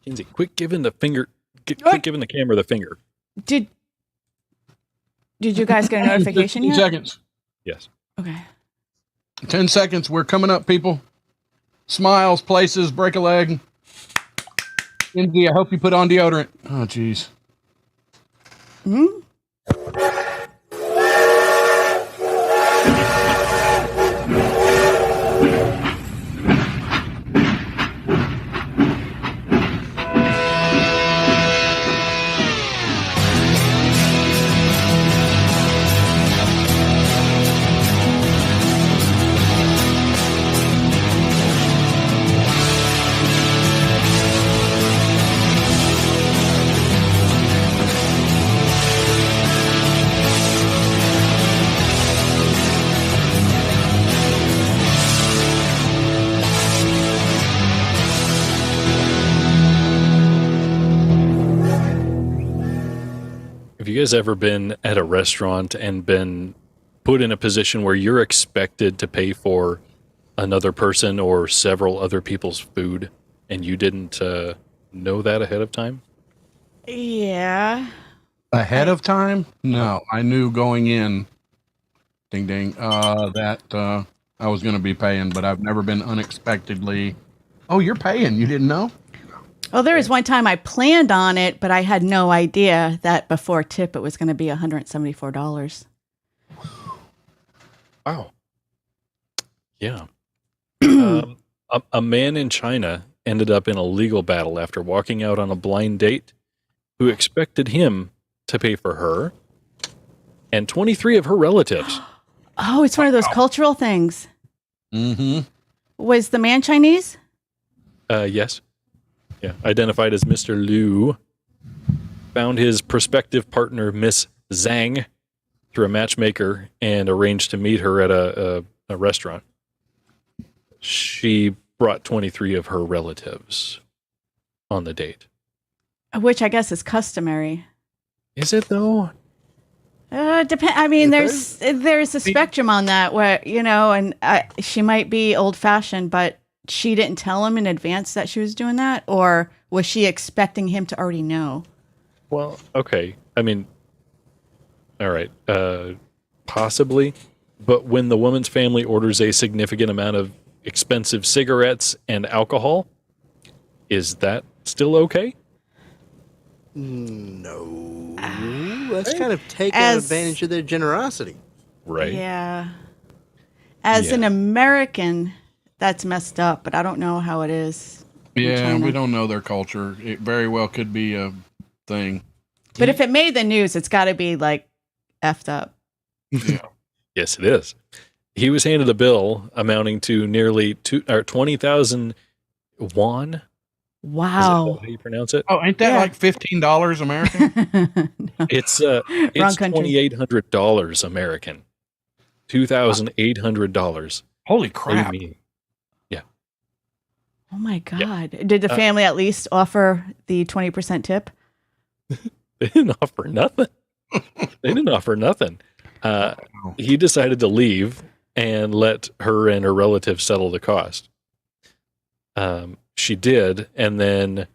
Kinsey, quit giving the finger. Quit giving the camera the finger. Did you guys get a notification 15 yet? seconds. Yes. Okay. 10 seconds. We're coming up, people. Smiles, places, break a leg. Kinsey, I hope you put on deodorant. Oh, jeez. Hmm? Have you guys ever been at a restaurant and been put in a position where you're expected to pay for another person or several other people's food and you didn't know that ahead of time? Yeah. Ahead of time? No, I knew going in. Ding, ding. That I was going to be paying, but I've never been unexpectedly. Oh, you're paying. You didn't know? Well, there was one time I planned on it, but I had no idea that before tip it was going to be $174. Wow. Yeah. A man in China ended up in a legal battle after walking out on a blind date who expected him to pay for her and 23 of her relatives. Oh, it's one of those cultural things. Mm-hmm. Was the man Chinese? Yes. Yeah. Identified as Mr. Liu. Found his prospective partner, Miss Zhang, through a matchmaker and arranged to meet her at a restaurant. She brought 23 of her relatives on the date. Which I guess is customary. Is it though? Depend. I mean, there's a spectrum on that where, and she might be old fashioned, but she didn't tell him in advance that she was doing that, or was she expecting him to already know? Well, okay. I mean, all right, possibly. But when the woman's family orders a significant amount of expensive cigarettes and alcohol, is that still okay? No. That's kind of taking advantage of their generosity. Right. Yeah. As an American, that's messed up, but I don't know how it is. Yeah, we don't know their culture. It very well could be a thing. But if it made the news, it's got to be like effed up. Yeah. Yes, it is. He was handed a bill amounting to nearly 20,000 won. Wow. Is that how you pronounce it? Oh, ain't that like $15 American? No. It's $2,800 American. $2,800. Holy crap. Yeah. Oh my God. Did the family at least offer the 20% tip? They didn't offer nothing. They didn't offer nothing. He decided to leave and let her and her relatives settle the cost. She did, and then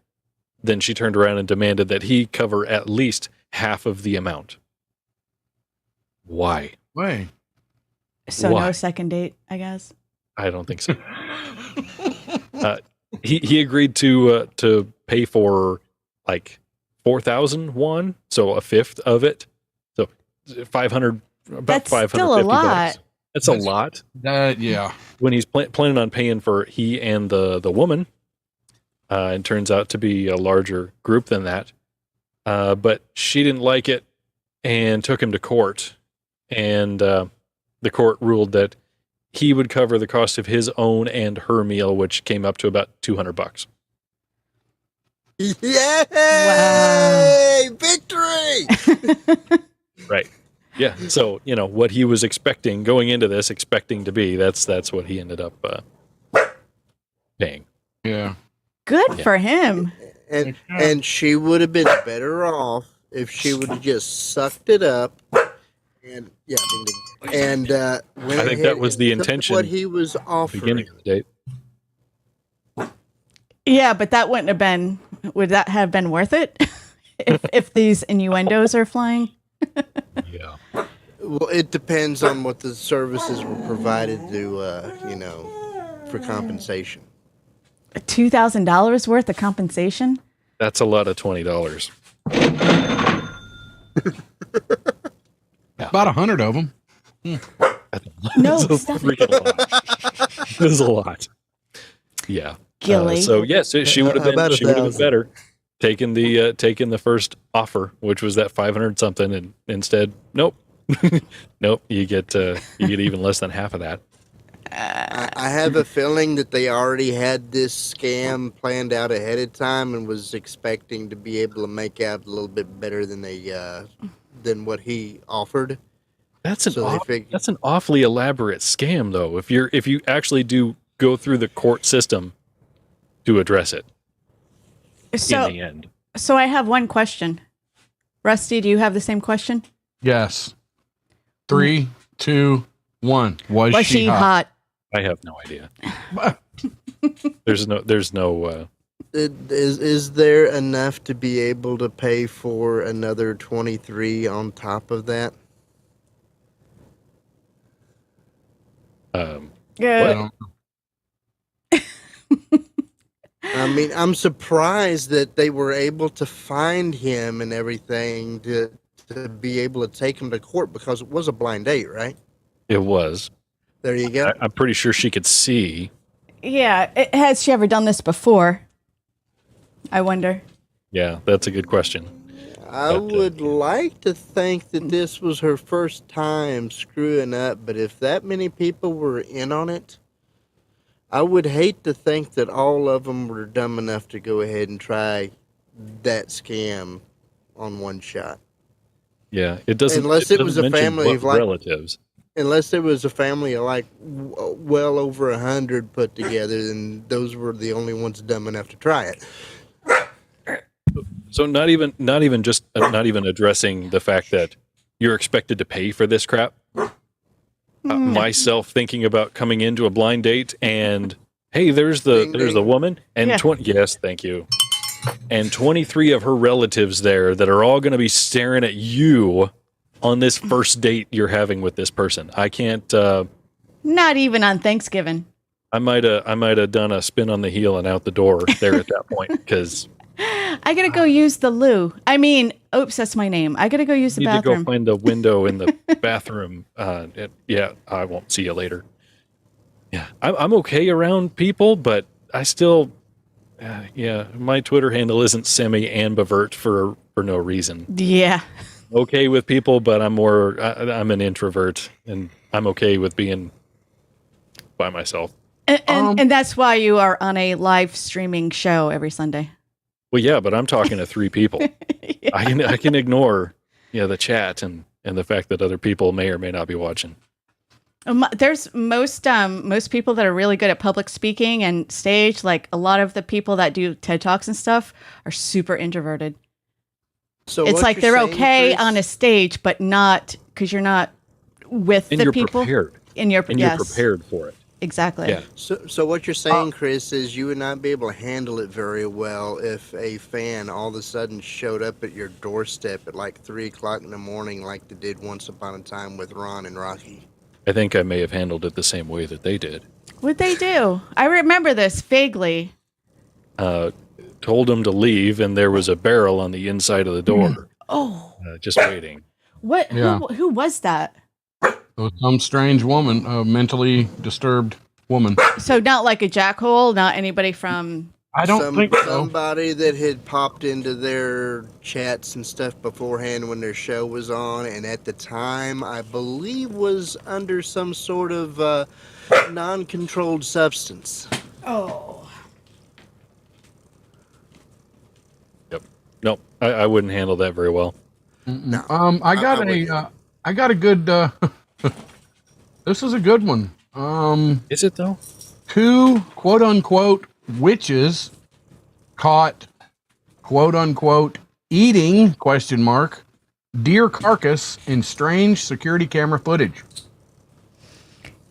she turned around and demanded that he cover at least half of the amount. Why? Why? So no second date, I guess. I don't think so. He agreed to pay for like 4,000 won, so a fifth of it. So 500, about That's 550 still a lot. bucks. That's a lot. Yeah. When he's planning on paying for he and the woman, it turns out to be a larger group than that. But she didn't like it and took him to court. And the court ruled that he would cover the cost of his own and her meal, which came up to about $200. Yay! Wow. Victory! Right. Yeah. So, what he was expecting going into this, expecting to be, that's what he ended up paying. Yeah. Good for him. And she would have been better off if she would have just sucked it up. And ding ding. And I think that was the intention. What he was offering. Beginning of the date. Yeah, but that wouldn't have been. Would that have been worth it if these innuendos are flying? Yeah. Well, it depends on what the services were provided to, for compensation. $2,000 worth of compensation? That's a lot of $20. About 100 of them. No, That's a stop it. freaking lot. This is a lot. Yeah. Gilly. So yes, she would have About been. She would have been 1,000. better taking the first offer, which was that 500 something, and instead, nope, nope. You get even less than half of that. I have a feeling that they already had this scam planned out ahead of time and was expecting to be able to make out a little bit better than than what he offered. That's So they figured- that's an awfully elaborate scam, though. If you actually do go through the court system to address it in the end. So I have one question. Rusty, do you have the same question? Yes. 3, 2, 1. Was she hot? I have no idea. There's no. Is there enough to be able to pay for another 23 on top of that? Yeah. I mean, I'm surprised that they were able to find him and everything to be able to take him to court because it was a blind date, right? It was. There you go. I'm pretty sure she could see. Yeah. Has she ever done this before? I wonder. Yeah, that's a good question. I would like to think that this was her first time screwing up, but if that many people were in on it, I would hate to think that all of them were dumb enough to go ahead and try that scam on one shot. Yeah, it doesn't. Unless it was doesn't a mention family what of like- relatives. Unless it was a family of like well over 100 put together, then those were the only ones dumb enough to try it. So not even addressing the fact that you're expected to pay for this crap. Myself thinking about coming into a blind date and hey, there's the Ding. woman and Yeah. yes, thank you. And 23 of her relatives there that are all going to be staring at you on this first date you're having with this person. I can't. Not even on Thanksgiving. I might have done a spin on the heel and out the door there at that point because I gotta go use the loo. I mean, oops, that's my name. I gotta go use the need to bathroom. go find a window in the bathroom. Yeah, I won't see you later. Yeah, I'm okay around people, but I still, my Twitter handle isn't semi-ambivert for no reason. Yeah. Okay with people, but I'm an introvert, and I'm okay with being by myself. And that's why you are on a live streaming show every Sunday. Well, yeah, but I'm talking to 3 people. Yeah. I can ignore the chat and the fact that other people may or may not be watching. There's most people that are really good at public speaking and stage. Like a lot of the people that do TED Talks and stuff are super introverted. So It's what like you're they're saying, okay Chris, on a stage, but not because you're not with And the you're people. prepared. And you're And yes, you're prepared for it. exactly. Yeah. So what you're saying, Chris, is you would not be able to handle it very well if a fan all of a sudden showed up at your doorstep at like 3 o'clock in the morning, like they did once upon a time with Ron and Rocky. I think I may have handled it the same way that they did. What'd they do? I remember this vaguely. Told them to leave, and there was a barrel on the inside of the door, Oh, just waiting. what? Yeah. Who was that? It was some strange woman, a mentally disturbed woman. So not like a jackhole, not anybody from. I don't think so. Somebody that had popped into their chats and stuff beforehand when their show was on, and at the time, I believe was under some sort of non-controlled substance. Oh. Yep. Nope. I wouldn't handle that very well. No. I got I a good. This is a good one. Is it though? 2 quote unquote witches caught quote unquote eating deer carcass in strange security camera footage.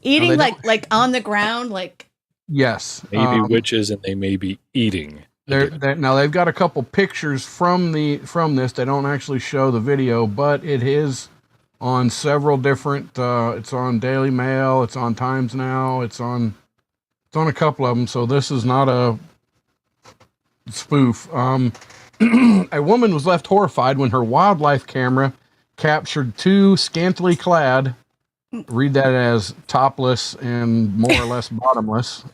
Eating they like on the ground, like Yes. Maybe witches, and they may be eating. Now they've got a couple pictures from this. They don't actually show the video, but it is on several different. It's on Daily Mail. It's on Times Now. It's on a couple of them. So this is not a spoof. A woman was left horrified when her wildlife camera captured two scantily clad, read that as topless and more or less bottomless,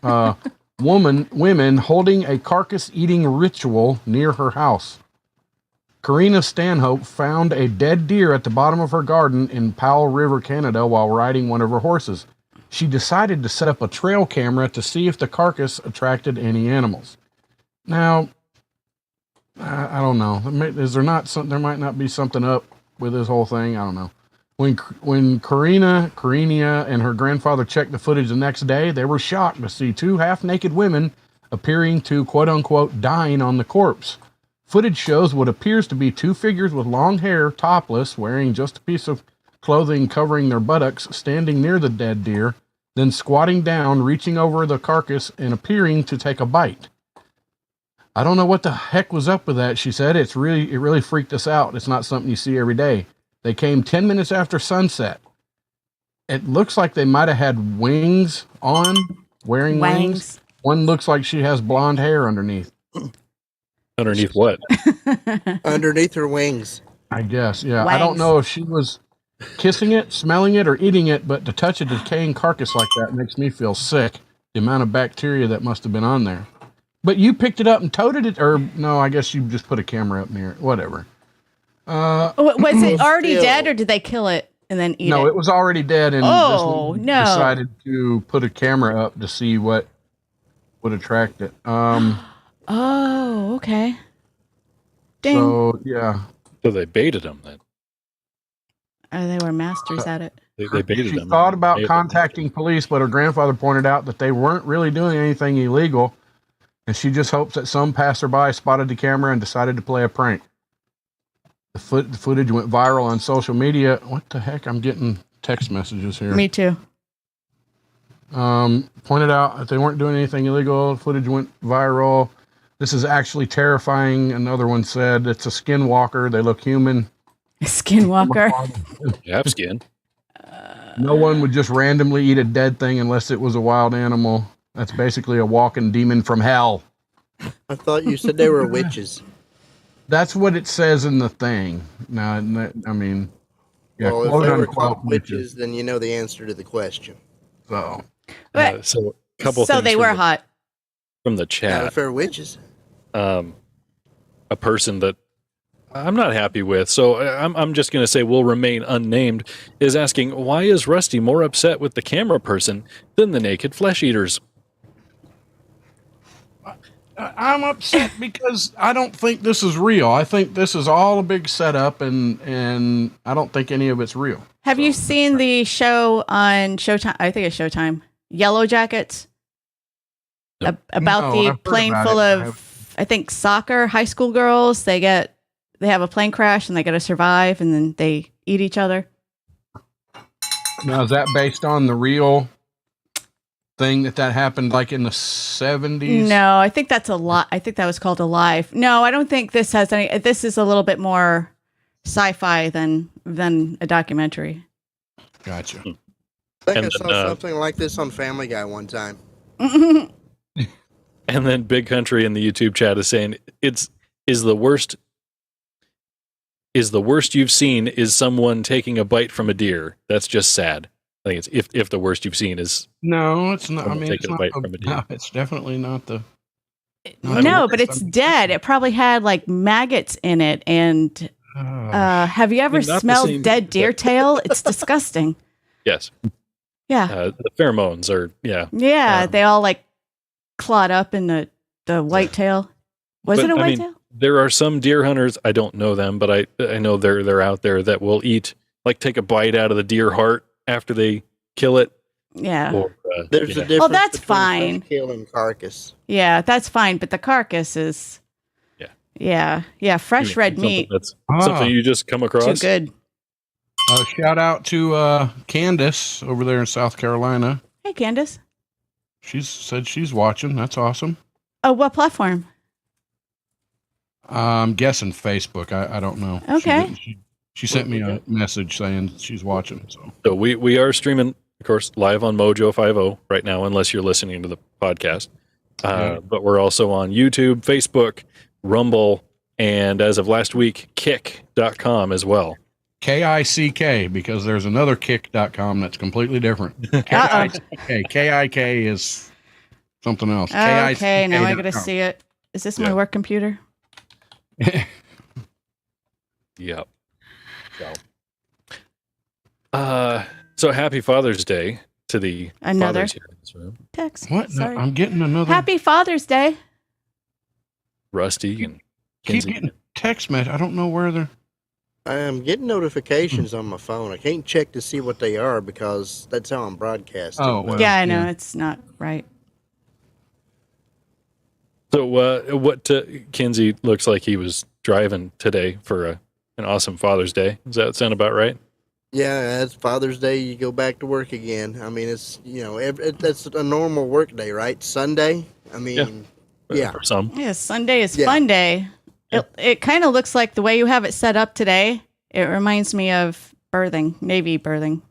women holding a carcass eating ritual near her house. Karina Stanhope found a dead deer at the bottom of her garden in Powell River, Canada, while riding one of her horses. She decided to set up a trail camera to see if the carcass attracted any animals. Now, I don't know. Is there not some? There might not be something up with this whole thing. I don't know. When Karina and her grandfather checked the footage the next day, they were shocked to see two half-naked women appearing to quote-unquote dine on the corpse. Footage shows what appears to be two figures with long hair, topless, wearing just a piece of clothing covering their buttocks, standing near the dead deer, then squatting down, reaching over the carcass, and appearing to take a bite. I don't know what the heck was up with that, she said. It really freaked us out. It's not something you see every day. They came 10 minutes after sunset. It looks like they might have had wings on, wearing wings. One looks like she has blonde hair underneath. Underneath what? Underneath her wings. I guess, yeah. Wangs. I don't know if she was kissing it, smelling it, or eating it, but to touch a decaying carcass like that makes me feel sick. The amount of bacteria that must have been on there. But you picked it up and toted it, or no, I guess you just put a camera up near it. Whatever. Was it already dead, or did they kill it and then eat it? No, it was already dead, and decided to put a camera up to see what would attract it. Oh, okay. Dang. So, yeah. So they baited them then. Oh, they were masters at it. They baited them. She thought about contacting police, but her grandfather pointed out that they weren't really doing anything illegal, and she just hopes that some passerby spotted the camera and decided to play a prank. The footage went viral on social media. What the heck? I'm getting text messages here. Me too. Pointed out that they weren't doing anything illegal. Footage went viral. This is actually terrifying. Another one said it's a skinwalker. They look human. A skinwalker. You have skin. No one would just randomly eat a dead thing unless it was a wild animal. That's basically a walking demon from hell. I thought you said they were witches. That's what it says in the thing. Now, I mean, yeah, Well, if quote they were unquote called witches, then you know the answer to the question. So, So a couple. So things they were hot. from the Not chat. if they're witches. A person that I'm not happy with, so I'm just going to say will remain unnamed, is asking, why is Rusty more upset with the camera person than the naked flesh eaters? I'm upset because I don't think this is real. I think this is all a big setup, and I don't think any of it's real. Have you seen the show on Showtime? I think it's Showtime. Yellow Jackets? No. About No, I've the heard plane about full it. of, I think, soccer high school girls. They have a plane crash and they got to survive, and then they eat each other. Now, is that based on the real thing that happened like in the 70s? No, I think that's a lot. I think that was called Alive. No, I don't think this has any. This is a little bit more sci-fi than a documentary. Gotcha. I think I And saw then, something like this on Family Guy one time. And then Big Country in the YouTube chat is saying is the worst you've seen is someone taking a bite from a deer. That's just sad. I think it's if the worst you've seen is No, it's not. I Someone mean, taking a bite from a deer. no, it's definitely not the. No, but it's dead. It probably had like maggots in it. And have you ever Not the smelled same- dead deer tail? It's disgusting. yes. Yeah. The pheromones are Yeah. They all like clawed up in the white tail. Was But, it a I white mean, tail? There are some deer hunters, I don't know them, but I know they're out there that will take a bite out of the deer heart after they kill it. Yeah. Or, There's a yeah. difference. that's between fine. kill and carcass. Yeah, that's fine. But the carcass is. Yeah. Yeah. Fresh red Something meat. That's something you just come across. Too good. Shout out to Candace over there in South Carolina. Hey, Candace. She said she's watching. That's awesome. Oh, what platform? I'm guessing Facebook. I don't know. Okay. She sent me a message saying she's watching. So we are streaming, of course, live on Mojo 50 right now, unless you're listening to the podcast. But we're also on YouTube, Facebook, Rumble, and as of last week, kick.com as well. KICK, because there's another kick.com that's completely different. KICK. KIK is something else. Okay, now I got to see it. Is this my work computer? Yep. So happy Father's Day to the fathers here in this room. Text. What? Sorry. No, I'm getting another. Happy Father's Day. Rusty and Keep Kinsey. getting text message. I don't know where they're. I'm getting notifications on my phone. I can't check to see what they are because that's how I'm broadcasting. Oh, well, Yeah, I know. It's not right. So what Kinsey looks like he was driving today for an awesome Father's Day. Does that sound about right? Yeah, it's Father's Day. You go back to work again. I mean, it's, that's a normal work day, right? Sunday. I mean, yeah. For some. Yeah, Sunday is fun day. It kind of looks like the way you have it set up today. It reminds me of birthing, Navy birthing.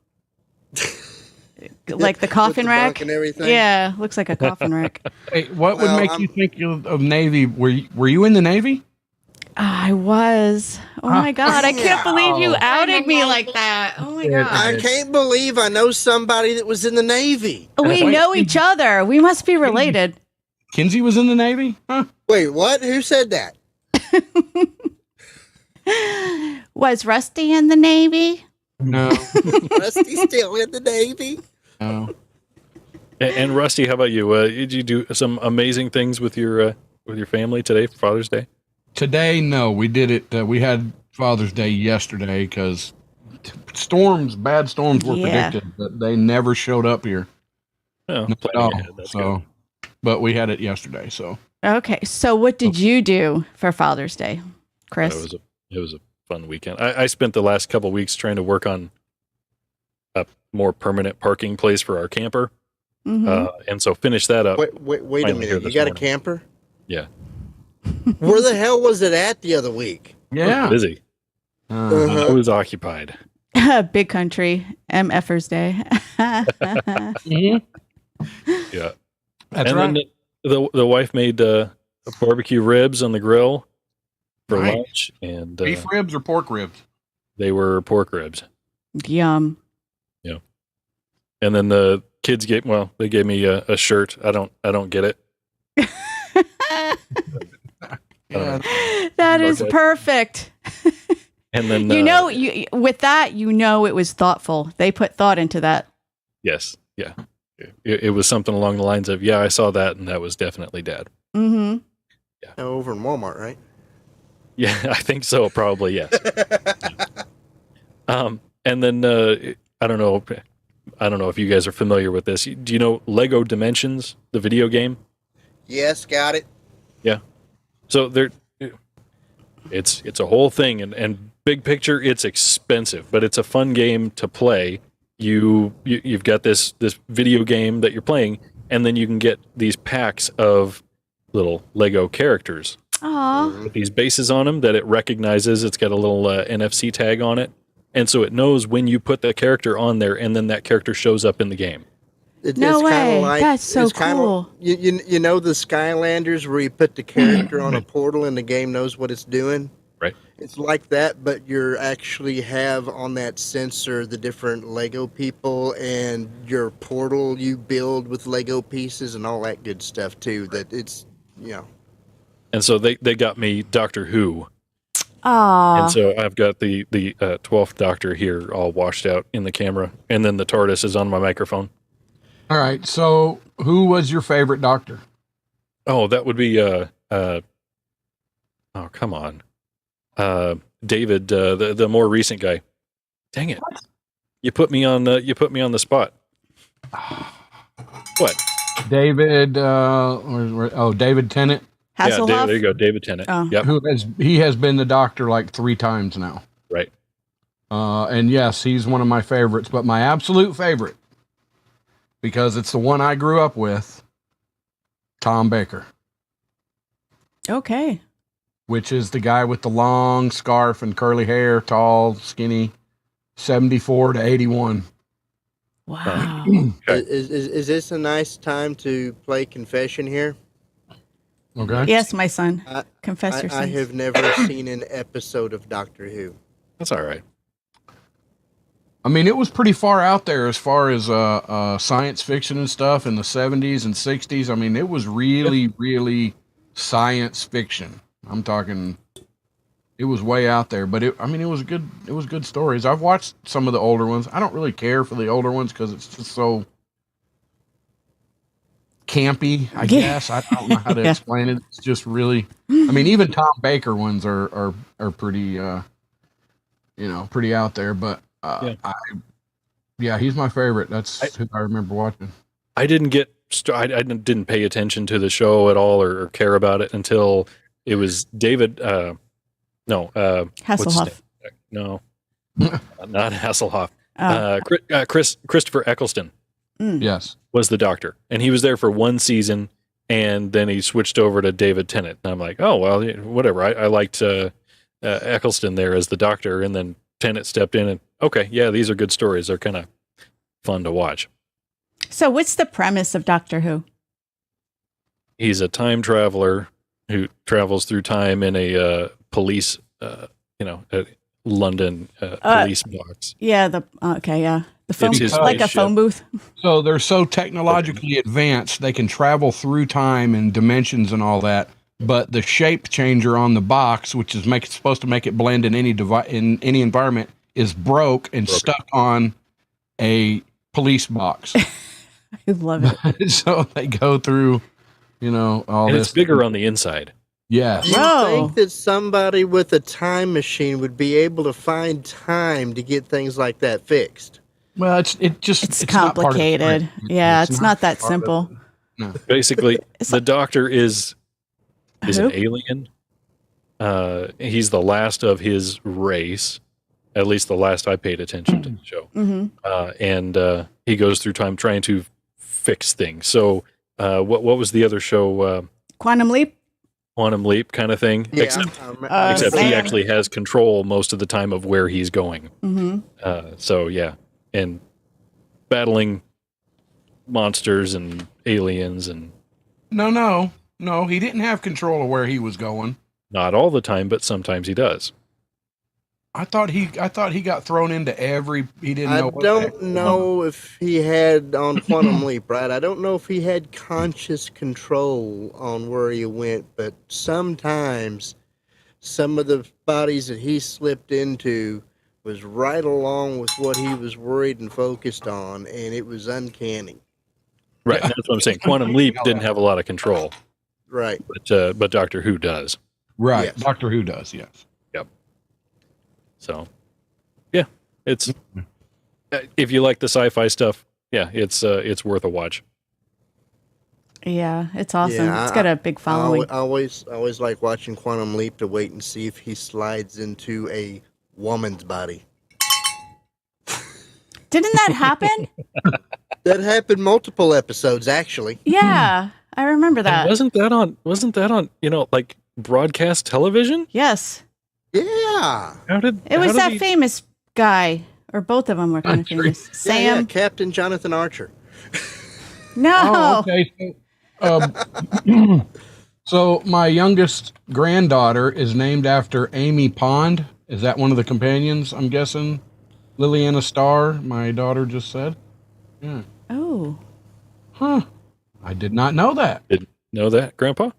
Like the coffin the rack bunk and everything. Yeah, looks like a coffin rack. Hey, what would make you think of Navy? Were you in the Navy? I was. Oh my God. I can't believe you outed me like that. Oh my God. I can't believe I know somebody that was in the Navy. We know each other. We must be related. Kinsey was in the Navy? Huh? Wait, what? Who said that? Was Rusty in the Navy? No. Rusty's still in the Navy? No. And Rusty, how about you? Did you do some amazing things with your family today for Father's Day? Today, no. We did it. We had Father's Day yesterday because bad storms were predicted, but they never showed up here. Oh, Not at all. So, but we had it yesterday. So. Okay. So what did you do for Father's Day, Chris? It was a fun weekend. I spent the last couple of weeks trying to work on a more permanent parking place for our camper. Mm-hmm. And so finished that up. Wait a minute. You got a camper? Yeah. Where the hell was it at the other week? Yeah. Busy. I was occupied. Big country. MFers Day. Mm-hmm. Yeah. That's and right. Then the wife made barbecue ribs on the grill for lunch. And beef ribs or pork ribs? They were pork ribs. Yum. Yeah. And then the kids gave me a shirt. I don't get it. That is perfect. And then with that, it was thoughtful. They put thought into that. Yes. Yeah. It was something along the lines of, I saw that, and that was definitely Dad. Mm-hmm. Yeah. Over in Walmart, right? Yeah, I think so. Probably, yes. And then I don't know if you guys are familiar with this. Do you know Lego Dimensions, the video game? Yes, got it. Yeah. So it's a whole thing, and big picture, it's expensive, but it's a fun game to play. You've got this video game that you're playing, and then you can get these packs of little Lego characters Aww. with these bases on them that it recognizes. It's got a little NFC tag on it, and so it knows when you put the character on there, and then that character shows up in the game. No way. That's so cool. You know the Skylanders where you put the character on a portal and the game knows what it's doing? Right. It's like that, but you actually have on that sensor the different Lego people and your portal you build with Lego pieces and all that good stuff too. That it's, And so they got me Doctor Who. Aww. And so I've got the 12th Doctor here all washed out in the camera, and then the TARDIS is on my microphone. All right. So, who was your favorite Doctor? Oh, that would be oh, come on, David, the more recent guy. Dang it! You put me on the spot. What? David. David Tennant. Hasselhoff? Yeah, there you go, David Tennant. Oh. Yep. He has been the Doctor like 3 times now. Right. And yes, he's one of my favorites, but my absolute favorite, because it's the one I grew up with, Tom Baker, Okay. which is the guy with the long scarf and curly hair, tall, skinny, 74 to 81. Wow. Okay. Is this a nice time to play confession here? Okay. Yes, my son. I, Confess your I sins. have never seen an episode of Doctor Who. That's all right. I mean, it was pretty far out there as far as science fiction and stuff in the 70s and 60s. I mean, it was really, really science fiction. I'm talking, it was way out there, but it was good stories. I've watched some of the older ones. I don't really care for the older ones because it's just so campy, I guess. I don't know how to explain it. It's just really, I mean, even Tom Baker ones are pretty, pretty out there, but he's my favorite. That's who I remember watching. I didn't get I didn't pay attention to the show at all or care about it until it was David Hasselhoff. No, not Hasselhoff. Christopher Eccleston Yes. was the Doctor, and he was there for one season, and then he switched over to David Tennant. And I'm like, oh well, whatever. I liked Eccleston there as the Doctor, and then Tennant stepped in, and okay, yeah, these are good stories. They're kind of fun to watch. So what's the premise of Doctor Who? He's a time traveler who travels through time in a police, a London police box. Yeah, the phone, It's his like a spaceship. phone booth. So they're so technologically advanced, they can travel through time and dimensions and all that. But the shape changer on the box, which is supposed to make it blend in any environment, is broke and stuck on a police box. I love it. So they go through, all And this. it's bigger on the inside. Yes. You Whoa. think that somebody with a time machine would be able to find time to get things like that fixed? Well, it's It's not part of the complicated. script. Yeah, it's not that part of simple. Basically, the Doctor is Who? an alien. He's the last of his race, at least the last I paid attention to the show. Mm-hmm. And he goes through time trying to fix things. So, what was the other show? Quantum Leap. Quantum Leap kind of thing. Yeah, Except Sam. he actually has control most of the time of where he's going. Mm-hmm. So yeah, and battling monsters and aliens, and No, he didn't have control of where he was going. not all the time, but sometimes he does. I thought he got thrown into he didn't I know. what don't know if he had on Quantum Leap, right? I don't know if he had conscious control on where he went, but sometimes some of the bodies that he slipped into was right along with what he was worried and focused on, and it was uncanny. Right, that's what I'm saying. Quantum Leap didn't have a lot of control, Right. but Doctor Who does. Right. Yes. Doctor Who does, yes. So, yeah, it's if you like the sci-fi stuff, yeah, it's worth a watch. Yeah, it's awesome. Yeah, It's got a big following. I always like watching Quantum Leap to wait and see if he slides into a woman's body. Didn't that happen? That happened multiple episodes, actually. Yeah, I remember And that. wasn't that on like broadcast television? Yes, Yeah. it was that famous guy, or both of them were kind of Country. famous. Yeah, yeah, Sam. Captain Jonathan Archer. No. Oh, okay. So my youngest granddaughter is named after Amy Pond. Is that one of the companions? I'm guessing. Liliana Starr, my daughter just said. Yeah. Oh. Huh. I did not know that. Didn't know that, Grandpa?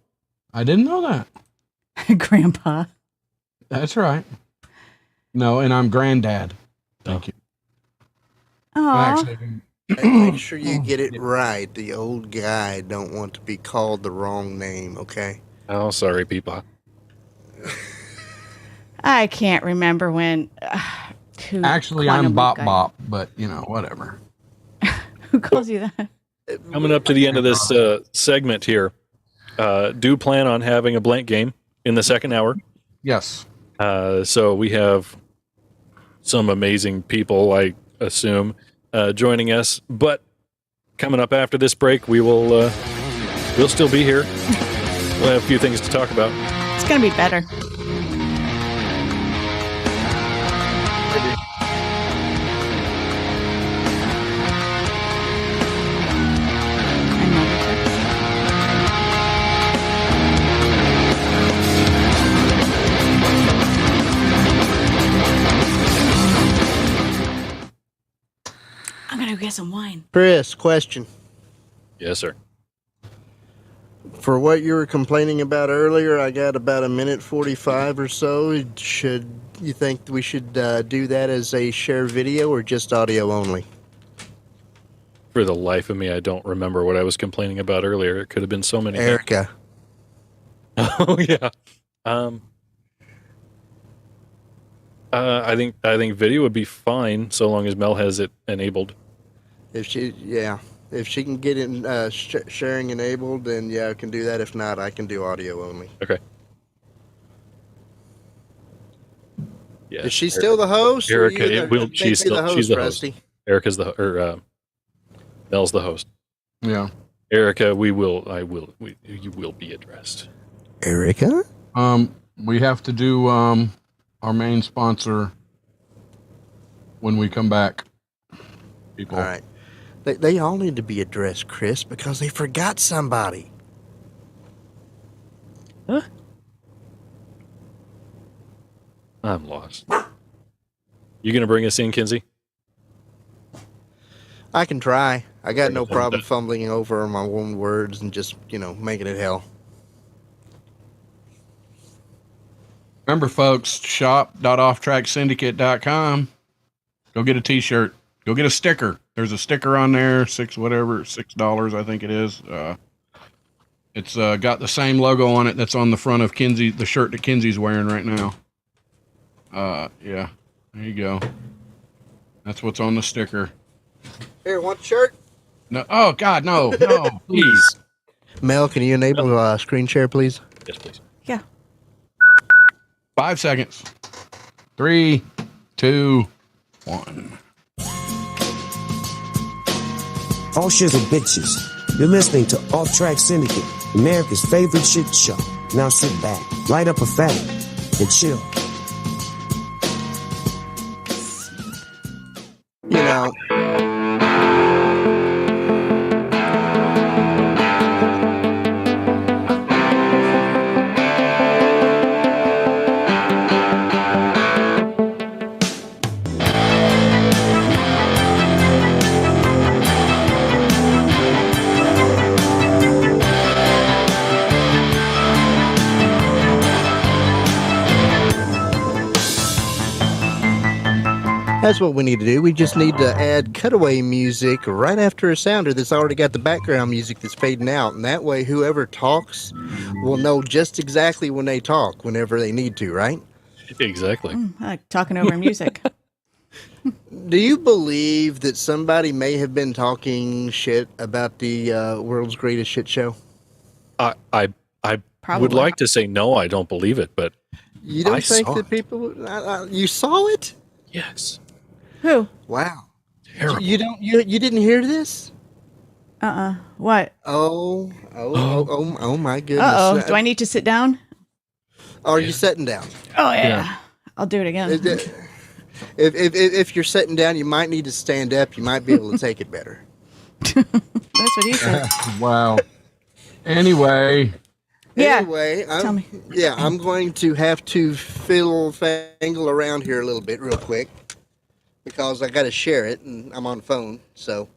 I didn't know that. Grandpa. That's right. No, and I'm granddad. Thank you. Oh. Actually, Make sure you get it right. The old guy don't want to be called the wrong name, okay? Oh, sorry, people. I can't remember when. Who actually Quantum I'm Leap Bop guy- Bop, but whatever. Who calls you that? Coming up to the end of this segment here, do plan on having a blank game in the second hour. Yes. So we have some amazing people, I assume, joining us. But coming up after this break, we will We'll still be here. We'll have a few things to talk about. It's going to be better. I'm going to get some wine. Chris, question. Yes, sir. For what you were complaining about earlier, I got about a minute 45 or so. Should you think we should do that as a share video or just audio only? For the life of me, I don't remember what I was complaining about earlier. It could have been so many things. Erica. Oh yeah. I think video would be fine so long as Mel has it enabled. If she can get it sharing enabled, then yeah, I can do that. If not, I can do audio only. Okay. Yeah. Is she still the host? Erica, she's the host. Rusty? Erica's Mel's the host. Yeah. Erica, you will be addressed. Erica? We have to do our main sponsor when we come back. People. All right. They all need to be addressed, Chris, because they forgot somebody. Huh? I'm lost. You gonna bring us in, Kinsey? I can try. I got no problem fumbling over my own words and just, making it hell. Remember, folks, shop.offtracksyndicate.com. Go get a t-shirt. Go get a sticker. There's a sticker on there, $6, I think it is. It's got the same logo on it that's on the front of the shirt that Kinsey's wearing right now. Yeah, there you go. That's what's on the sticker. Here, want the shirt? No, oh God, no, please. Mel, can you enable screen share, please? Yes, please. Yeah. 5 seconds. 3, 2, 1. All shiz are bitches. You're listening to Off Track Syndicate, America's favorite shit show. Now sit back, light up a fatty, and chill. That's what we need to do. We just need to add cutaway music right after a sounder that's already got the background music that's fading out. And that way, whoever talks will know just exactly when they talk, whenever they need to, right? Exactly. I like talking over music. Do you believe that somebody may have been talking shit about the world's greatest shit show? I Probably. would like to say no, I don't believe it, but You don't I think saw that it. people... you saw it? yes. Who? Wow. Terrible. You didn't hear this? What? Oh my goodness. Uh-oh. Do I need to sit down? Are you sitting down? Oh, yeah. I'll do it again. If you're sitting down, you might need to stand up. You might be able to take it better. That's what he said. Wow. Anyway, Anyway, Tell me. I'm going to have to fiddle-fangle around here a little bit real quick because I got to share it and I'm on the phone. So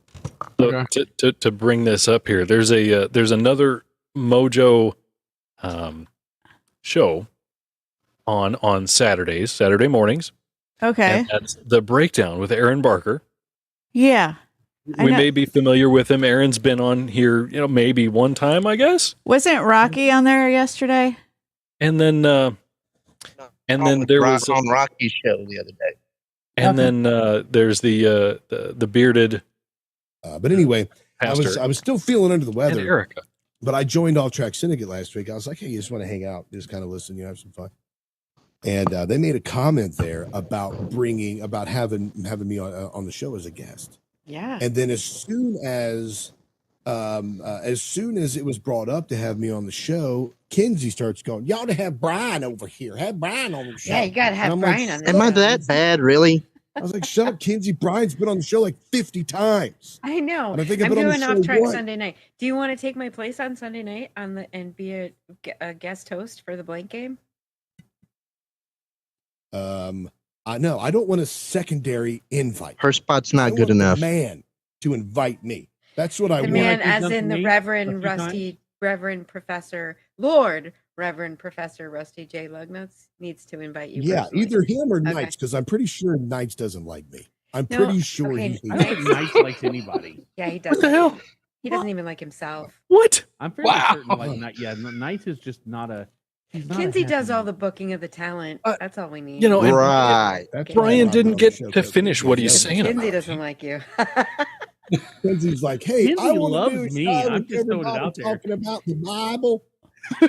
So to bring this up here, there's another Mojo show on Saturday mornings. Okay. And that's The Breakdown with Aaron Barker. Yeah. I We know. may be familiar with him. Aaron's been on here, maybe one time, I guess. Wasn't Rocky on there yesterday? And then there was on Rocky's show the other day. and then there's the bearded But anyway, pastor I was still feeling under the and weather, Erica. but I joined Off Track Syndicate last week. I was like, hey, you just want to hang out, just kind of listen, have some fun. And they made a comment there about having me on the show as a guest. Yeah. And then as soon as as soon as it was brought up to have me on the show, Kinsey starts going, "Y'all to have Brian over here. Have Brian on the show." Yeah, you gotta have Brian on this. Am I that bad, really? I was like, "Shut up, Kinsey. Brian's been on the show like 50 times." I know. And I think I'm I've been on doing the off show track once. Sunday night. Do you want to take my place on Sunday night and be a guest host for the blank game? I know. I don't want a secondary invite. Her spot's I not good want the enough. man to invite me. That's what I The want. man, like as we've done in the Nate Reverend a few Rusty, Reverend Professor, Lord Reverend Professor Rusty J. Lugnuts needs to invite you. Yeah, personally. either him or Okay. Knights, because I'm pretty sure Knights doesn't like me. I'm No, pretty sure okay, he I hates don't me. think Knights likes anybody. Yeah, he does. What the hell? He doesn't even like himself. What? I'm fairly Wow. certain like Knights is just not a. He's not a Kinsey does happy all the booking of the talent. That's all we need. You know, and Right. That's why Brian I'm didn't on the get show, to 'cause finish what he's knows. saying Kinsey about doesn't like you. Kinsey's like, "Hey, Kinsey I want loves to do a me. show I'm with just throwing it everybody out there. talking about the Bible.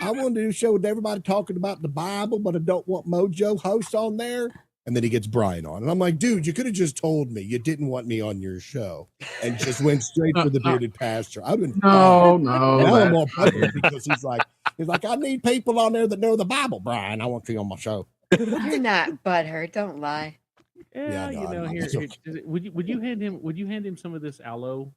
I want to do a show with everybody talking about the Bible, but I don't want Mojo host on there." And then he gets Brian on, and I'm like, "Dude, you could have just told me you didn't want me on your show, and just went straight for the bearded pastor. I'd been No, fine." no. Now I'm that- all butthurt because he's like, "I need people on there that know the Bible, Brian. I want you on my show." You're not butthurt. Don't lie. Yeah, Yeah, no, you know, I'm here, not. here would you hand him some of this aloe?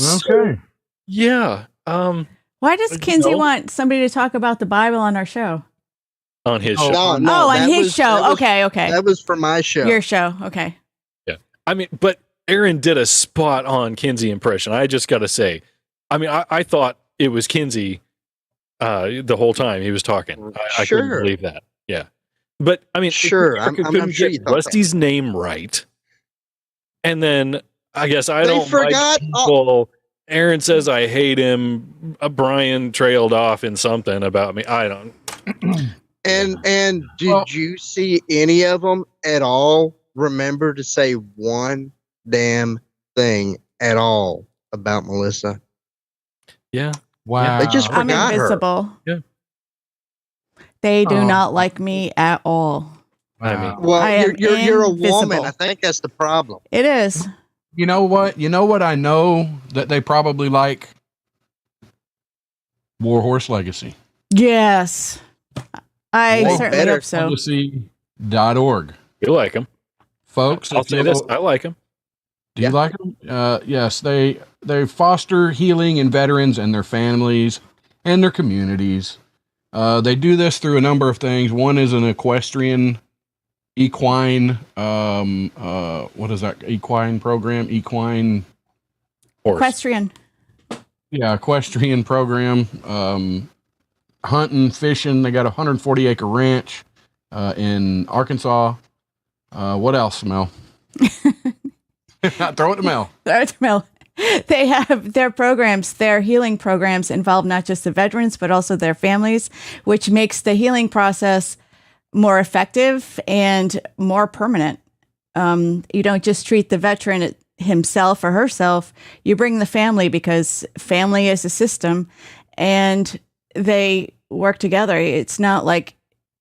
Okay. Yeah. Why does You Kinsey know? want somebody to talk about the Bible on our show? On his Oh, show. No, Oh, no, on that his was- show. that was- Okay. That was for my show. Your show. Okay. I mean, but Aaron did a spot on Kinsey impression. I just got to say, I mean, I thought it was Kinsey the whole time he was talking. I couldn't Sure. believe that. Yeah. But I mean, Sure, I'm couldn't sure get you thought that. Rusty's name right. And then I guess I They don't forgot like all- people. Aaron says I hate him. Brian trailed off in something about me. I don't. And did Well- you see any of them at all remember to say one damn thing at all about Melissa? Yeah. Wow. They just I'm forgot her. invisible. Yeah. They do Oh. not like me at all. I mean, Wow. Well, I am you're a woman. invisible. I think that's the problem. It is. You know what? You know what I know that they probably like? Warhorse Legacy. Yes. I Well, certainly better hope so. Legacy.org. you like him. Folks, I'll if say you this. lo- I like him. do you like them? Yes, they foster healing in veterans and their families and their communities. They do this through a number of things. One is an equine, what is that? Equine program? Horse. Equestrian. Equestrian program. Hunting, fishing. They got a 140-acre ranch in Arkansas. What else, Mel? Throw it to Mel. They have their programs, their healing programs involve not just the veterans, but also their families, which makes the healing process more effective and more permanent. You don't just treat the veteran himself or herself, you bring the family because family is a system and they work together. It's not like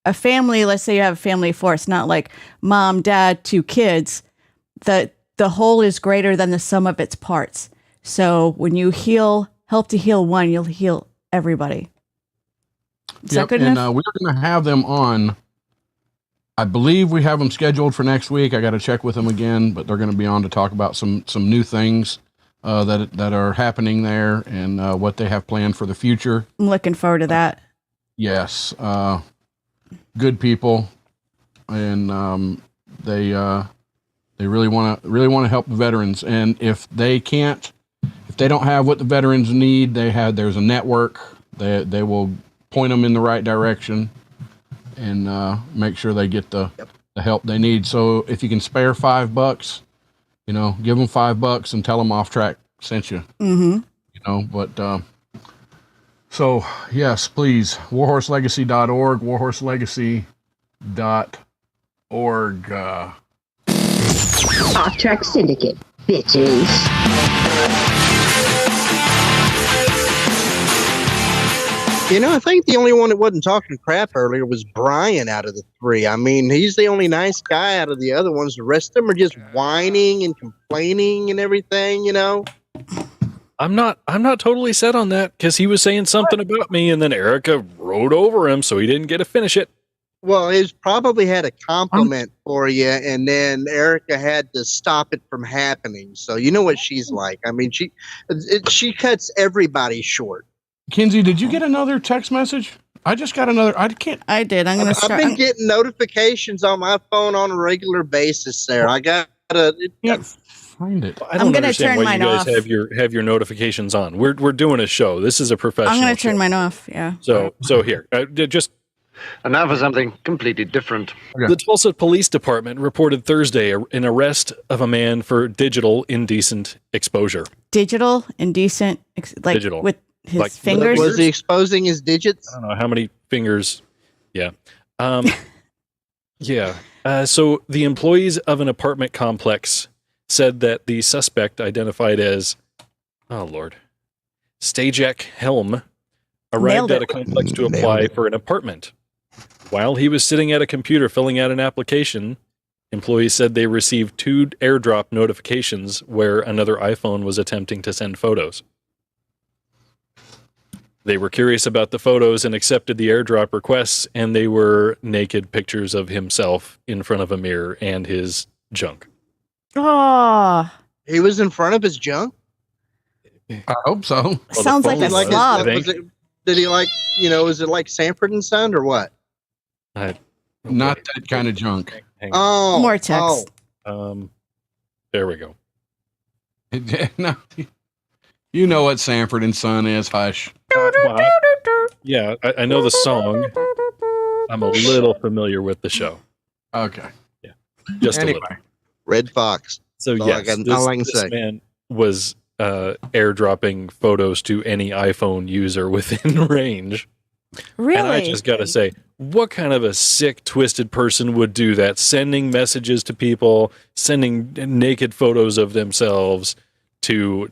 a family, let's say you have a family of four, it's not like mom, dad, two kids. The whole is greater than the sum of its parts. So when you help to heal one, you'll heal everybody. Is that good and enough? we're going to have them on. I believe we have them scheduled for next week. I got to check with them again, but they're going to be on to talk about some new things that are happening there and what they have planned for the future. I'm looking forward to that. Yes, good people, and they really want to help the veterans. And if they don't have what the veterans need, there's a network. They will point them in the right direction and make sure they get the help they need. So if you can spare $5, give them $5 and tell them Off Track sent you. Mm-hmm. But so yes, please, warhorselegacy.org, warhorselegacy.org. Off Track Syndicate, bitches. I think the only one that wasn't talking crap earlier was Brian out of the three. I mean, he's the only nice guy out of the other ones. The rest of them are just whining and complaining and everything, I'm not totally set on that because he was saying something about me, and then Erica rode over him, so he didn't get to finish it. Well, he's probably had a compliment for you, and then Erica had to stop it from happening. So you know what she's like. I mean, she cuts everybody short. Kinsey, did you get another text message? I just got another. I can't. I did. I'm going to start. I've been getting notifications on my phone on a regular basis. There, I got Can't find it. I don't I'm gonna understand turn why you mine guys off. have your notifications on. We're doing a show. This is a professional. I'm going to turn show. mine off. Yeah. So here, just. And now for something completely different. Okay. The Tulsa Police Department reported Thursday an arrest of a man for digital indecent exposure. Digital, indecent, Digital. with his Like, fingers. Was he exposing his digits? I don't know how many fingers. Yeah. Yeah. So the employees of an apartment complex said that the suspect, identified as, Stajak Helm, arrived Nailed at it. a complex to apply for an apartment. While he was sitting at a computer filling out an application, employees said they received 2 airdrop notifications where another iPhone was attempting to send photos. They were curious about the photos and accepted the airdrop requests, and they were naked pictures of himself in front of a mirror and his junk. Oh, He was in front of his junk. I hope so. sounds like a phone was, slob. I think. Did he is it like Sanford and Son or what? Not that kind of junk. Hang on. Oh, More text. There we go. No, you know what Sanford and Son is. Hush. Yeah, I know the song. I'm a little familiar with the show. Okay. Just a Anyway, little. Red Fox. So all yes, I can this say. man was airdropping photos to any iPhone user within range. Really? And I just got to say, what kind of a sick, twisted person would do that? Sending messages to people, sending naked photos of themselves to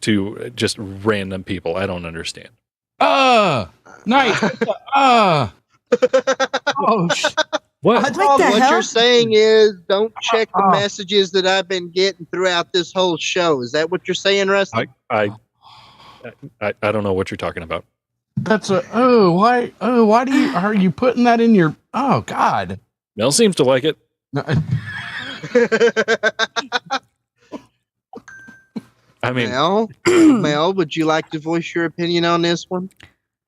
just random people. I don't understand. nice. Oh, What? What the What hell? you're saying is don't check the messages that I've been getting throughout this whole show. Is that what you're saying, Rusty? I don't know what you're talking about. that's why are you putting that in your, oh God. Mel seems to like it. No, I mean, Mel, would you like to voice your opinion on this one?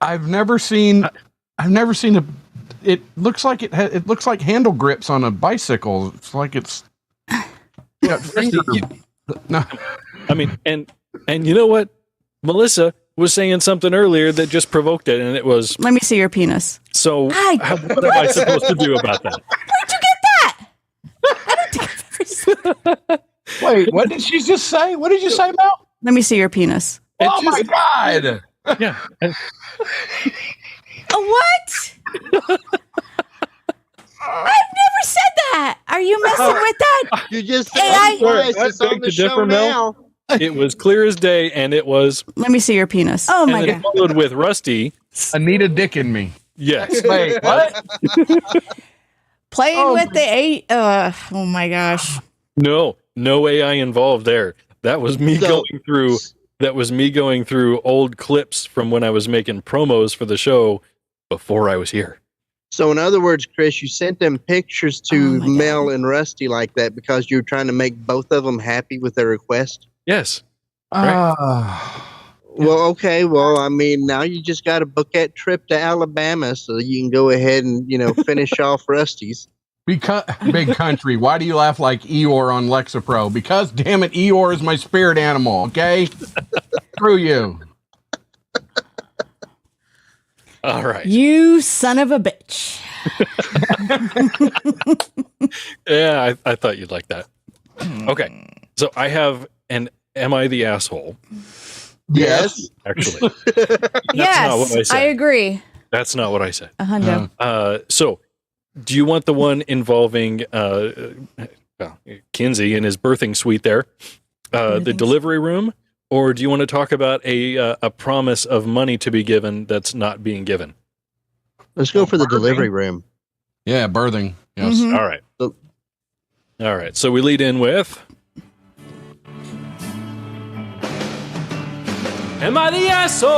I've never seen a, it looks like it looks like handle grips on a bicycle. It's like it's, no. I mean, and you know what? Melissa was saying something earlier that just provoked it, and it was, Let me see your penis. so what am I supposed to do about that? Where'd you get that? I don't think I've ever seen that. Wait, what did she just say? What did you say, Mel? Let me see your penis. Oh my God. Yeah. What? I've never said that. Are you messing with that? You just Hey, said I- it's on beg the to differ, show Mel. now. It was clear as day, and it was, Let me see your penis. Oh and my then it God. followed with Rusty. Anita Dick in me. Yes. Wait, what? Playing with the 8. Oh my gosh. No AI involved there. That was me So- going through old clips from when I was making promos for the show before I was here. So, in other words, Chris, you sent them pictures Oh to my God. Mel and Rusty like that because you were trying to make both of them happy with their request? Yes. Well, okay. Well, I mean, now you just got to book that trip to Alabama so you can go ahead and, finish off Rusty's. Because big country. Why do you laugh like Eeyore on Lexapro? Because damn it, Eeyore is my spirit animal. Okay, screw you. All right. You son of a bitch. Yeah, I thought you'd like that. Okay. So I have an Am I the Asshole? Yes. Actually. That's not what I Yes, said. I agree. That's not what I said. A hundo. So do you want the one involving Kinsey in his birthing suite there, the delivery room, or do you want to talk about a promise of money to be given that's not being given? Let's go for the Birthing. delivery room. Yeah, birthing. Yes. Mhm. All right. So- All right. So we lead in with. Am I the asshole?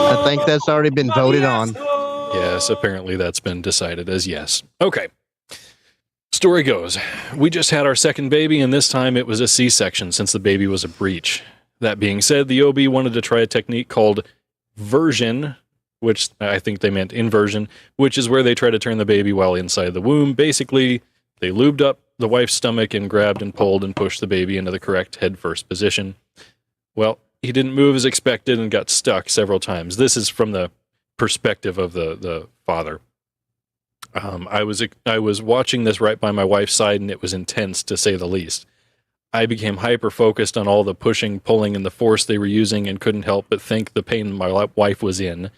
I think that's already been voted on. Yes, apparently that's been decided as yes. Okay. Story goes, we just had our second baby, and this time it was a C-section since the baby was a breech. That being said, the OB wanted to try a technique called version, which I think they meant inversion, which is where they try to turn the baby while inside the womb. Basically, they lubed up the wife's stomach and grabbed and pulled and pushed the baby into the correct head first position. Well, he didn't move as expected and got stuck several times. This is from the perspective of the father. I was watching this right by my wife's side, and it was intense, to say the least. I became hyper-focused on all the pushing, pulling, and the force they were using and couldn't help but think the pain my wife was in,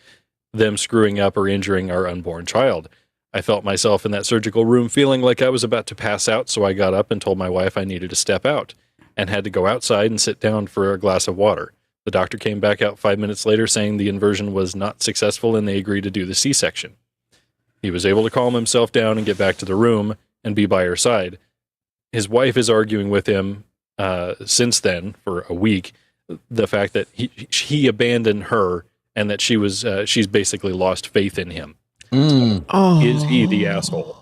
them screwing up or injuring our unborn child. I felt myself in that surgical room feeling like I was about to pass out, so I got up and told my wife I needed to step out and had to go outside and sit down for a glass of water. The doctor came back out 5 minutes later saying the inversion was not successful and they agreed to do the C-section. He was able to calm himself down and get back to the room and be by her side. His wife is arguing with him since then for a week, the fact that he abandoned her and that she's basically lost faith in him. Oh. Is he the asshole?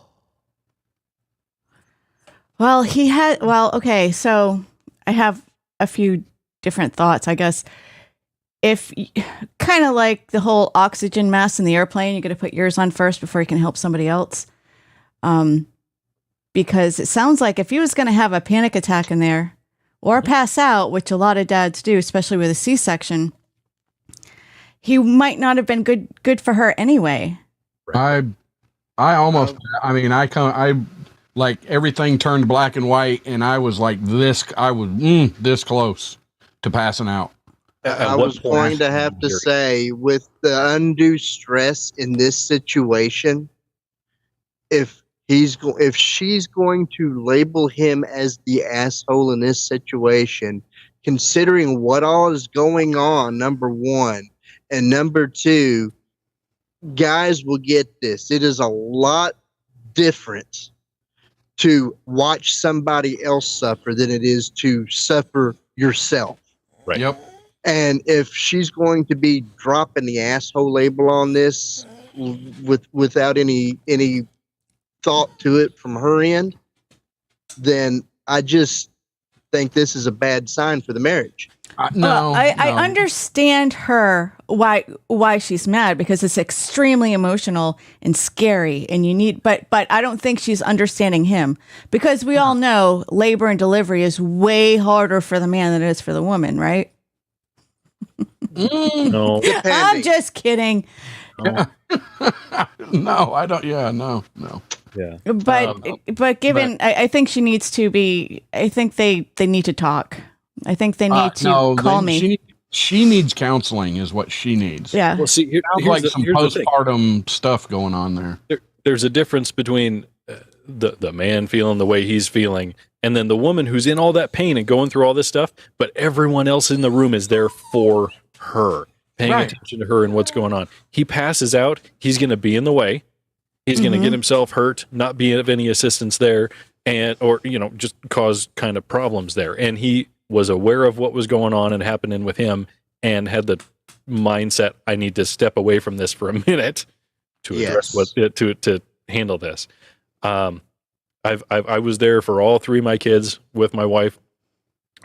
Well, okay, so I have a few different thoughts, I guess. If kind of like the whole oxygen mask in the airplane, you got to put yours on first before you can help somebody else. Because it sounds like if he was going to have a panic attack in there or pass out, which a lot of dads do, especially with a C-section, he might not have been good for her anyway. I like everything turned black and white, and I was like this. I was this close to passing out. I was going to have to say, with the undue stress in this situation, if she's going to label him as the asshole in this situation, considering what all is going on, number one, and number two, guys will get this. It is a lot different to watch somebody else suffer than it is to suffer yourself. Right. Yep. And if she's going to be dropping the asshole label on this without any thought to it from her end, then I just think this is a bad sign for the marriage. I understand her why she's mad, because it's extremely emotional and scary, and but I don't think she's understanding him, because we all know labor and delivery is way harder for the man than it is for the woman, right? No. I'm just kidding. No, I don't. Yeah, no. Yeah. But given, I think she needs to be. I think they need to talk. I think they need to call me. She needs counseling, is what she needs. Yeah. Well, see, Sounds like some postpartum stuff going on there. There's a difference between the man feeling the way he's feeling, and then the woman who's in all that pain and going through all this stuff, but everyone else in the room is there for her, paying attention to her and what's going on. He passes out, he's going to be in the way. He's going to get himself hurt, not be of any assistance there, or just cause kind of problems there. And he was aware of what was going on and happening with him, and had the mindset, I need to step away from this for a minute to address to handle this. I was there for all three of my kids with my wife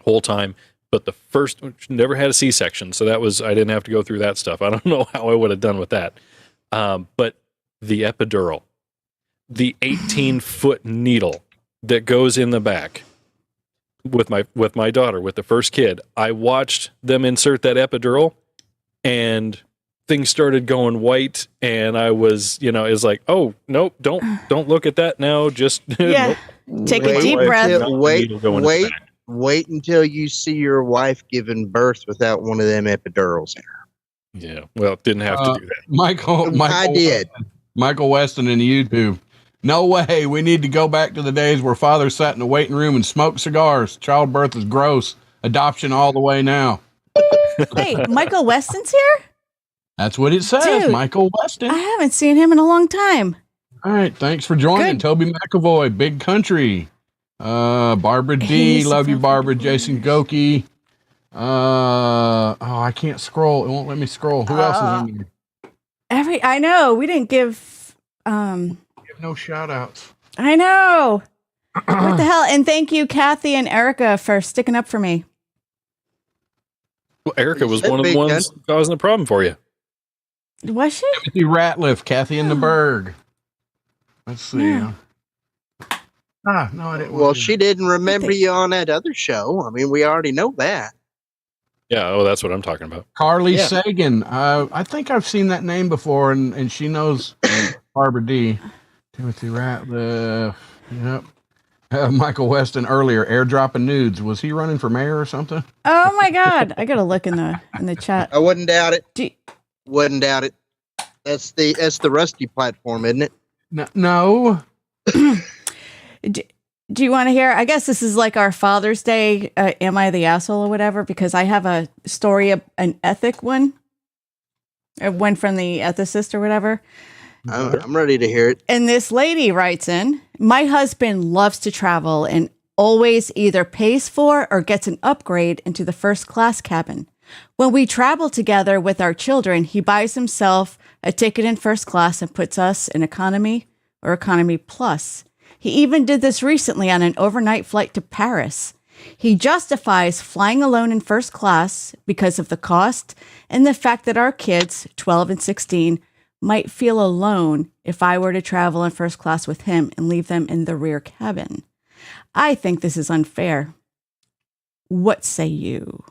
whole time, but the first never had a C-section, so I didn't have to go through that stuff. I don't know how I would have done with that. But the epidural, the 18-foot needle that goes in the back with my daughter, with the first kid, I watched them insert that epidural, and things started going white, and I was, it's like, oh, nope, don't look at that now. Just nope. Take a deep breath. Wait until you see your wife giving birth without one of them epidurals in her. Yeah, well, didn't have to do that. Michael, I did. Michael Weston in YouTube. No way. We need to go back to the days where father sat in the waiting room and smoked cigars. Childbirth is gross. Adoption all the way now. Wait, Michael Weston's here? That's what it says, Dude, Michael Weston. I haven't seen him in a long time. All right, thanks for joining. Good. Toby McAvoy, Big Country. Barbara D, He's love you, above Barbara. 40 Jason years. Goki. I can't scroll. It won't let me scroll. Who else is in there? I know we didn't give. Give no shout outs. I know. What the hell? And thank you, Kathy and Erica, for sticking up for me. Well, Erica was That one of the big ones causing the problem for you. Was she? Timothy Ratliff, Kathy in the Berg. Let's see. Yeah. No, I didn't. Well, she didn't remember you on that other show. I mean, we already know that. Yeah, that's what I'm talking about. Carly Yeah. Sagan. I think I've seen that name before, and she knows Barbara D. Timothy Ratliff. Yep. Michael Weston earlier, airdropping nudes. Was he running for mayor or something? Oh my God! I gotta look in the chat. I wouldn't doubt it. Do, Wouldn't doubt it. That's the Rusty platform, isn't it? No. do you want to hear? I guess this is like our Father's Day. Am I the asshole or whatever? Because I have a story, an ethic one. One from the ethicist or whatever. I'm ready to hear it. And this lady writes in, my husband loves to travel and always either pays for or gets an upgrade into the first class cabin. When we travel together with our children, he buys himself a ticket in first class and puts us in economy or economy plus. He even did this recently on an overnight flight to Paris. He justifies flying alone in first class because of the cost and the fact that our kids, 12 and 16, might feel alone if I were to travel in first class with him and leave them in the rear cabin. I think this is unfair. What say you?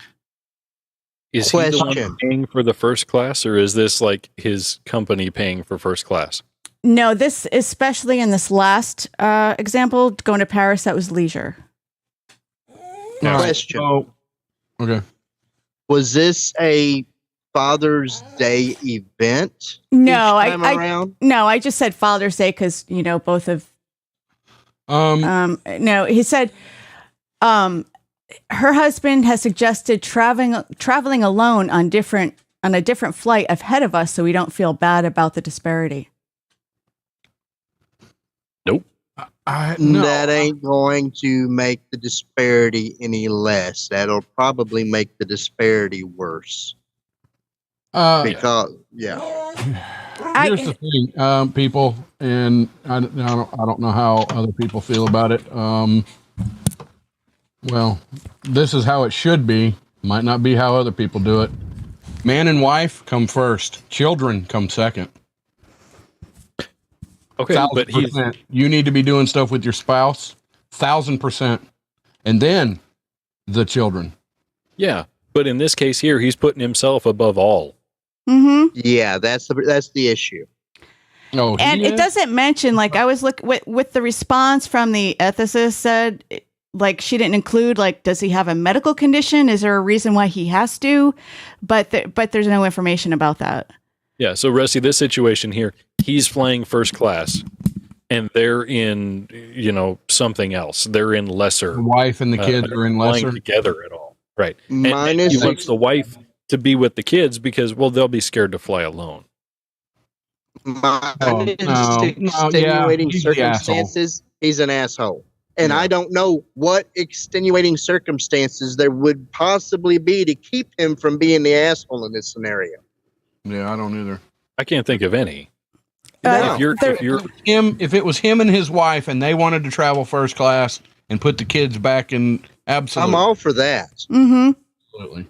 Is he the Question. one paying for the first class, or is this like his company paying for first class? No, this, especially in this last example, going to Paris, that was leisure. Question. Oh, okay. Was this a Father's Day event? No, each time around? I just said Father's Day because, both of, no, he said, her husband has suggested traveling alone on a different flight ahead of us so we don't feel bad about the disparity. Nope. No. That ain't going to make the disparity any less. That'll probably make the disparity worse. Because, yeah. Here's the thing, people, and I don't know how other people feel about it. Well, this is how it should be. Might not be how other people do it. Man and wife come first. Children come second. Okay, but 1,000%. You need to be doing stuff with your spouse. 1,000%, and then the children. Yeah, but in this case here, he's putting himself above all. Mm-hmm. Yeah, that's the issue. Oh, And it doesn't mention, like, I was looking with the response from the ethicist said, like, she didn't include, like, does he have a medical condition? Is there a reason why he has to? But there's no information about that. Yeah, so Rusty, this situation here, he's flying first class, and they're in, something else. They're in lesser. The wife and the kids are in flying lesser together at all. Right. And Minus he wants the wife to be with the kids because, well, they'll be scared to fly alone. Extenuating he's the asshole. circumstances, he's an asshole. And I don't know what extenuating circumstances there would possibly be to keep him from being the asshole in this scenario. Yeah, I don't either. I can't think of any. No. If it was him and his wife and they wanted to travel first class and put the kids back in, absolutely. I'm all for that. Mm-hmm. Absolutely.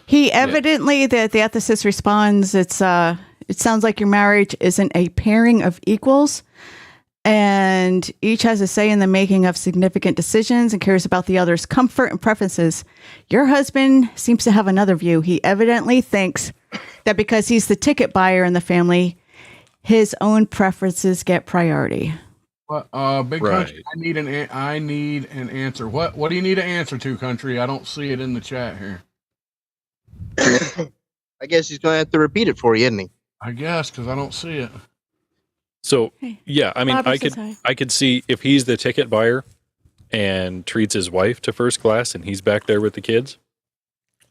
He evidently, the ethicist responds, it sounds like your marriage isn't a pairing of equals, and each has a say in the making of significant decisions and cares about the other's comfort and preferences. Your husband seems to have another view. He evidently thinks that because he's the ticket buyer in the family, his own preferences get priority. Big Country, I need an answer. What do you need an answer to, Country? I don't see it in the chat here. I guess he's going to have to repeat it for you, isn't he? I guess, because I don't see it. So, yeah, I mean, Bobby says hi. I could see if he's the ticket buyer and treats his wife to first class and he's back there with the kids,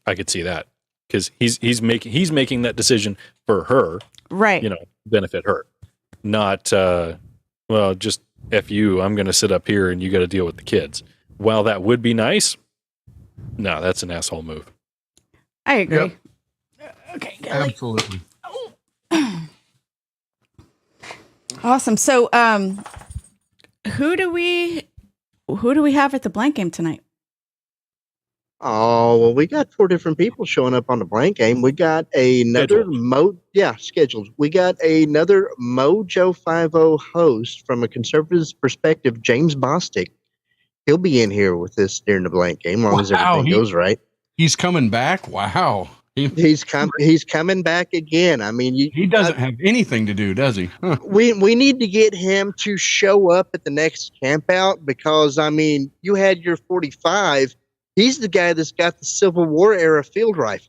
I could see that. because he's making that decision for her, Right. benefit her, not well, just F you, I'm going to sit up here and you got to deal with the kids. While that would be nice, no, that's an asshole move. I agree. Yep. Okay, Kelly. Absolutely. Awesome. So, who do we have at the blank game tonight? Oh, well, we got 4 different people showing up on the blank game. We got another scheduled. We got another Mojo 50 host from a conservative's perspective, James Bostic. He'll be in here with us during the blank game, as long as everything goes right. He's coming back. Wow. He's coming back again. I mean, he doesn't have anything to do, does he? Huh. We need to get him to show up at the next camp out because, I mean, you had your 45. He's the guy that's got the Civil War era field rifle.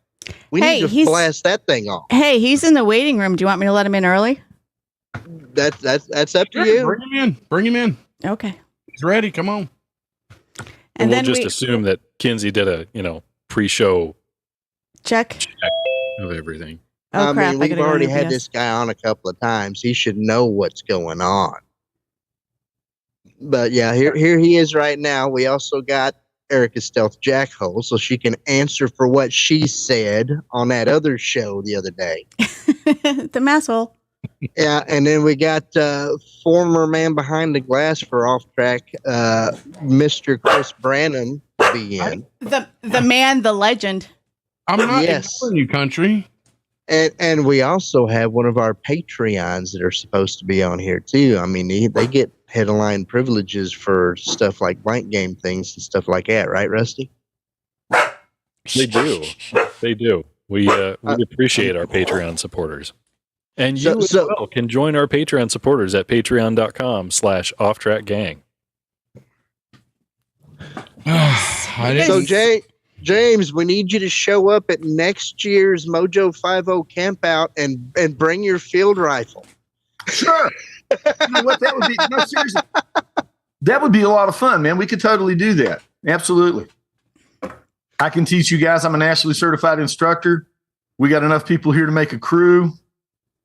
We need to blast that thing off. Hey, he's in the waiting room. Do you want me to let him in early? That's up to you. Bring him in. Bring him in. Okay. He's ready. Come on. And we'll just assume that Kinsey did a pre-show check of everything. Oh, crap. We've already had this guy on a couple of times. He should know what's going on. But yeah, here he is right now. We also got Erica's Stealth Jackhole, so she can answer for what she said on that other show the other day. The masshole. Yeah, and then we got former man behind the glass for Off Track, Mr. Chris Brannon to be in. The man, the legend. I'm not ignoring you, country. And we also have one of our Patreons that are supposed to be on here too. I mean, they get headline privileges for stuff like blank game things and stuff like that, right, Rusty? They do. They do. We appreciate our Patreon supporters. And you as well can join our Patreon supporters at patreon.com/offtrackgang. So James, we need you to show up at next year's Mojo 50 camp out and bring your field rifle. Sure. You know what? That would be, no, seriously. That would be a lot of fun, man. We could totally do that. Absolutely. I can teach you guys. I'm a nationally certified instructor. We got enough people here to make a crew.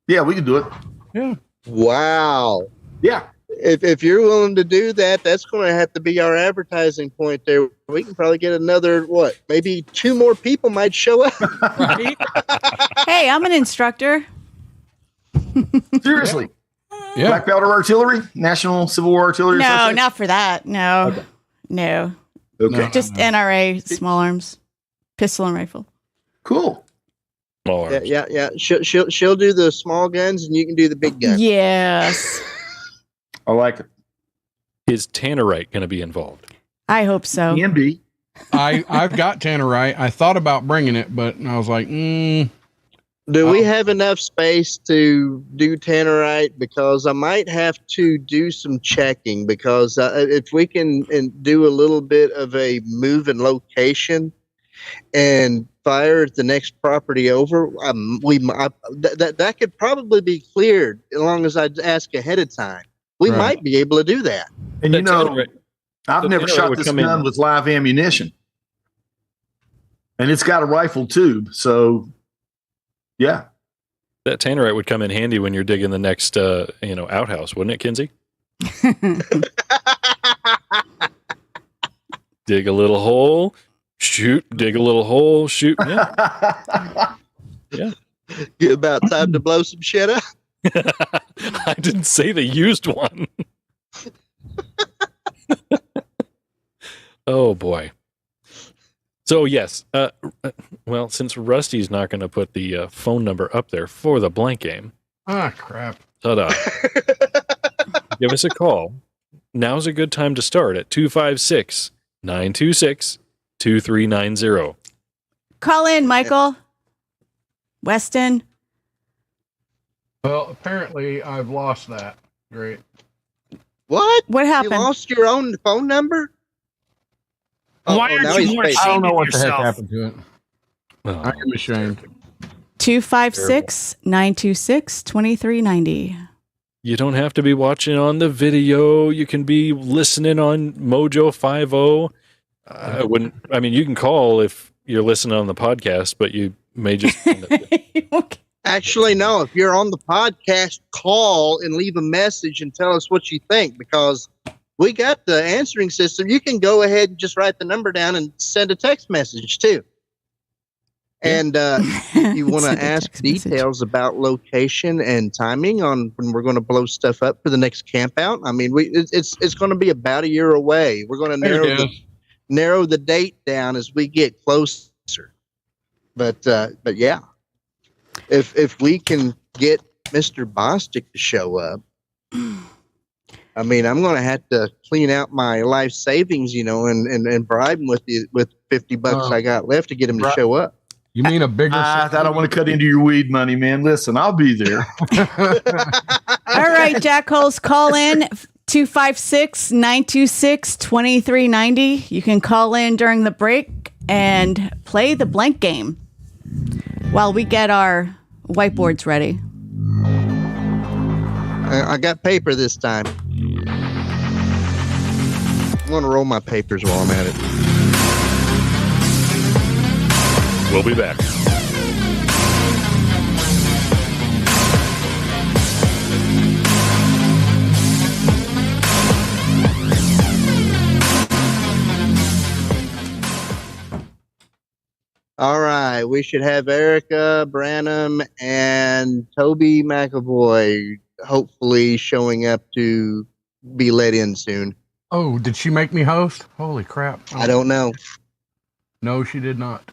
Yeah, we could do it. Yeah. Wow. Yeah. If you're willing to do that, that's going to have to be our advertising point there. We can probably get another, maybe 2 more people might show up. Right? Hey, I'm an instructor. Seriously. Yeah. Black Belt Artillery, National Civil War Artillery. No, not for that. No. Okay. No. Okay. Just NRA, small arms, pistol and rifle. Cool. Small arms. Yeah. She'll do the small guns and you can do the big guns. Yes. I like it. Is Tannerite going to be involved? I hope so. Can be. I've got Tannerite. I thought about bringing it, but I was like, Do we have enough space to do Tannerite? Because I might have to do some checking because if we can do a little bit of a move and location and fire at the next property over, that could probably be cleared as long as I ask ahead of time. We might be able to do that. And I've never shot this gun with live ammunition. And it's got a rifle tube. So, yeah. That Tannerite would come in handy when you're digging the next, outhouse, wouldn't it, Kinsey? Dig a little hole, shoot. Dig a little hole, shoot. Yeah. Yeah. About time to blow some shit up. I didn't say they used one. Oh boy. So yes, well, since Rusty's not going to put the phone number up there for the blank game, crap. ta-da. Give us a call. Now's a good time to start at 256-926-2390. Call in, Michael. Weston. Well, apparently I've lost that. Great. What happened? You lost your own phone number? Why aren't you more I don't know what yourself? the heck happened to it. Oh. I am ashamed. 256-926-2390. You don't have to be watching on the video. You can be listening on Mojo 50. You can call if you're listening on the podcast, but you may just Actually, no. If you're on the podcast, call and leave a message and tell us what you think, because we got the answering system. You can go ahead and just write the number down and send a text message too. And if you want to ask details about location and timing on when we're going to blow stuff up for the next camp out, I mean, it's going to be about a year away. We're going to narrow the date down as we get closer. But yeah, if we can get Mr. Bostic to show up, I mean, I'm going to have to clean out my life savings, and bribe him with $50 I got left to get him to show up. You mean a bigger? I don't want to cut into your weed money, man. Listen, I'll be there. All right, Jackholes, call in 256-926-2390. You can call in during the break and play the blank game while we get our whiteboards ready. I got paper this time. I'm going to roll my papers while I'm at it. We'll be back. All right. We should have Erica Branham and Toby McAvoy hopefully showing up to be let in soon. Oh, did she make me host? Holy crap. I don't know. No, she did not.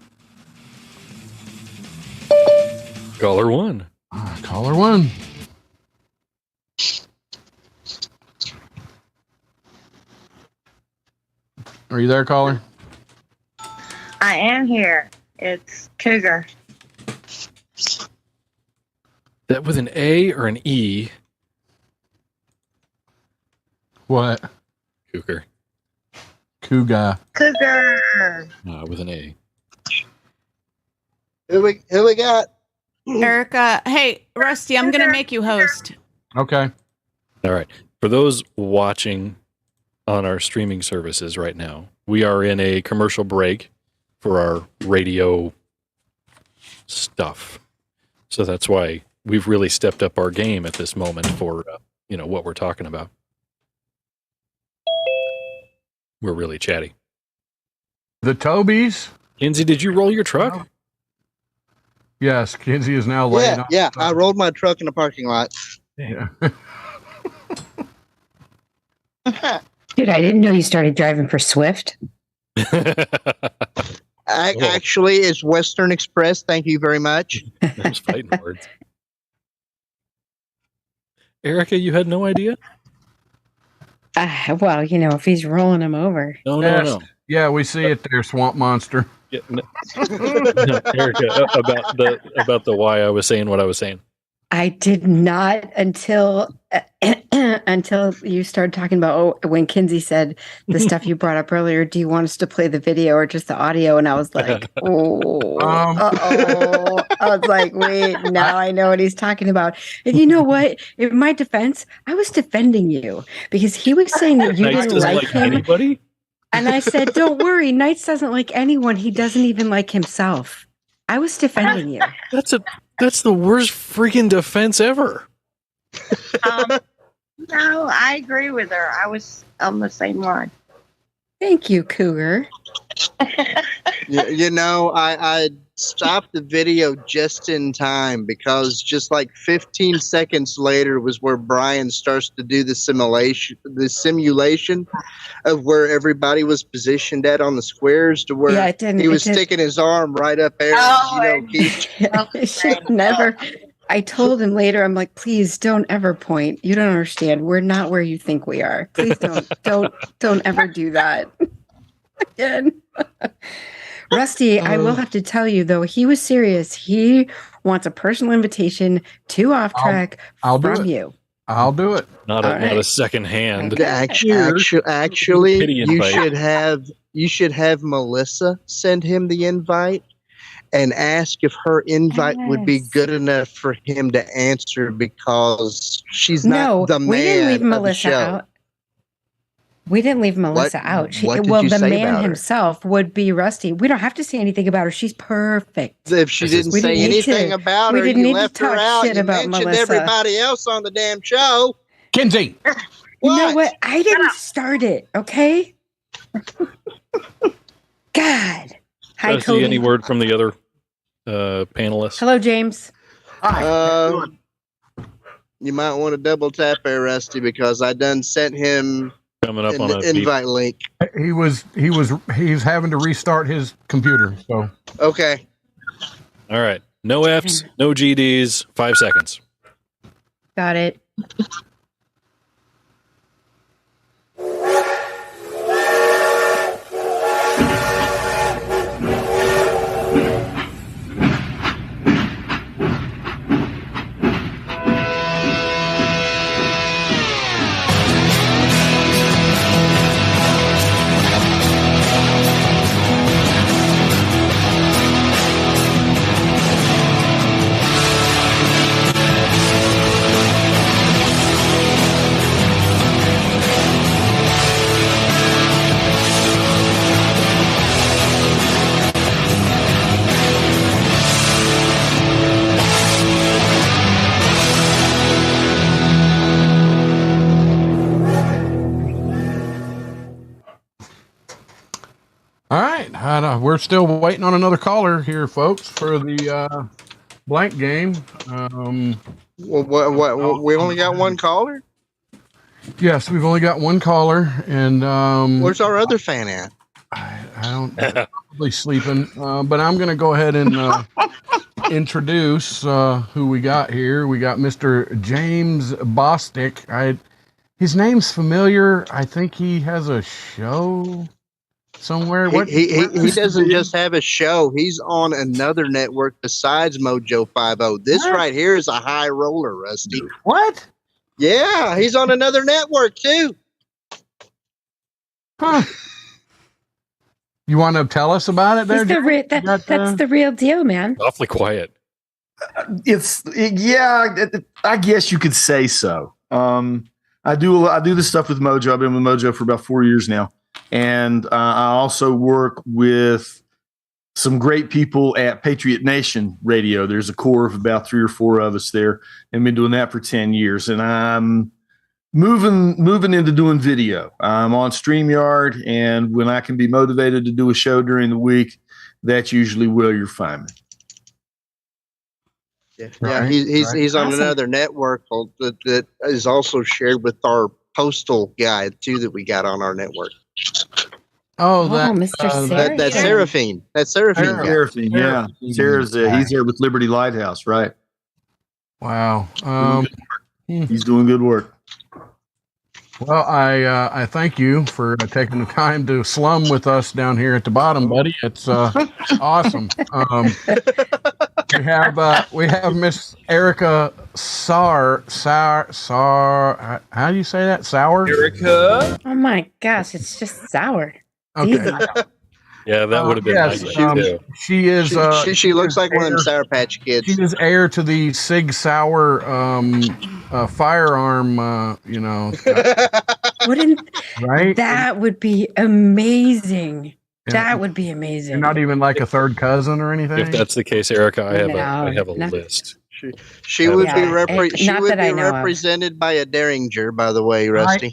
Caller one. Caller one. Are you there, caller? I am here. It's Cougar. That with an A or an E? What? Cougar. Cougar. Cougar. With an A. Who we got? Erica. Hey, Rusty, I'm going to make you host. Okay. All right. For those watching on our streaming services right now, we are in a commercial break for our radio stuff. So that's why we've really stepped up our game at this moment for, what we're talking about. We're really chatty. The Tobys? Kinsey, did you roll your truck? Oh. Yes, Kinsey is now laying on. Yeah, I rolled my truck in the parking lot. Yeah. Dude, I didn't know you started driving for Swift. Actually, it's Western Express. Thank you very much. Those fighting words. Erica, you had no idea? Well, if he's rolling him over. No. Yeah, we see it there, Swamp Monster. Yeah, no, Erica, about the why I was saying what I was saying. I did not until you started talking about when Kinsey said the stuff you brought up earlier. Do you want us to play the video or just the audio? And I was like, I was like, wait, now I know what he's talking about. And you know what? In my defense, I was defending you because he was saying that you didn't like him. Anybody? And I said, don't worry, Knights doesn't like anyone. He doesn't even like himself. I was defending you. That's the worst freaking defense ever. No, I agree with her. I was on the same line. Thank you, Cougar. I stopped the video just in time because just like 15 seconds later was where Brian starts to do the simulation of where everybody was positioned at on the squares to where he was sticking his arm right up there. Should never. I told him later, I'm like, please don't ever point. You don't understand. We're not where you think we are. Please don't ever do that again. Rusty, I will have to tell you though, he was serious. He wants a personal invitation to Off Track from you. I'll do it. Not a second hand. Actually, you should have Melissa send him the invite and ask if her invite would be good enough for him to answer because she's not the man we didn't leave of Melissa the show. out. We didn't leave Melissa out. what did Well, you the say man about her? himself would be Rusty. We don't have to say anything about her. She's perfect. If she didn't say anything about we her, didn't you need to left her talk out. shit You about mentioned Melissa. everybody else on the damn show. Kinsey. You know what? I didn't start it, okay? God. Hi, Does Toby. any word from the other panelists? Hello, James. You might want to double tap there, Rusty, because I done sent him Coming up an on a invite link. He's having to restart his computer. So Okay. All right. No Fs, no GDs. 5 seconds. Got it. all right, we're still waiting on another caller here, folks, for the blank game. What? We only got one caller? Yes, we've only got one caller, and where's our other fan at? I don't probably sleeping, but I'm going to go ahead and introduce who we got here. We got Mr. James Bostic. His name's familiar. I think he has a show somewhere. He doesn't just have a show. He's on another network besides Mojo 50. This right here is a high roller, Rusty. What? Yeah, he's on another network too. Huh. You want to tell us about it there? That's the real deal, man. Awfully quiet. I guess you could say so. I do this stuff with Mojo. I've been with Mojo for about 4 years now. And I also work with some great people at Patriot Nation Radio. There's a core of about 3 or 4 of us there, and been doing that for 10 years. And I'm moving into doing video. I'm on StreamYard, and when I can be motivated to do a show during the week, that's usually where you'll find me. Yeah, he's on another network that is also shared with our postal guy too that we got on our network. Mr. That's Seraphine. That's Seraphine. Seraphine, yeah. Sarah's he's there with Liberty Lighthouse, right? Wow. He's doing good work. Well, I thank you for taking the time to slum with us down here at the bottom, buddy. It's awesome. We have Miss Erica Saar. How do you say that? Sour? Erica. Oh my gosh, it's just sour. Okay. Easy. Yeah, that would have been yes, nice too. She is. She looks like one of them Sour Patch Kids. She is heir to the Sig Sauer firearm. Right? That would be amazing. Yeah. That would be amazing. You're not even like a third cousin or anything. If that's the case, Erica, I have a list. She would be not that I know of. represented by a Derringer, by the way, Rusty.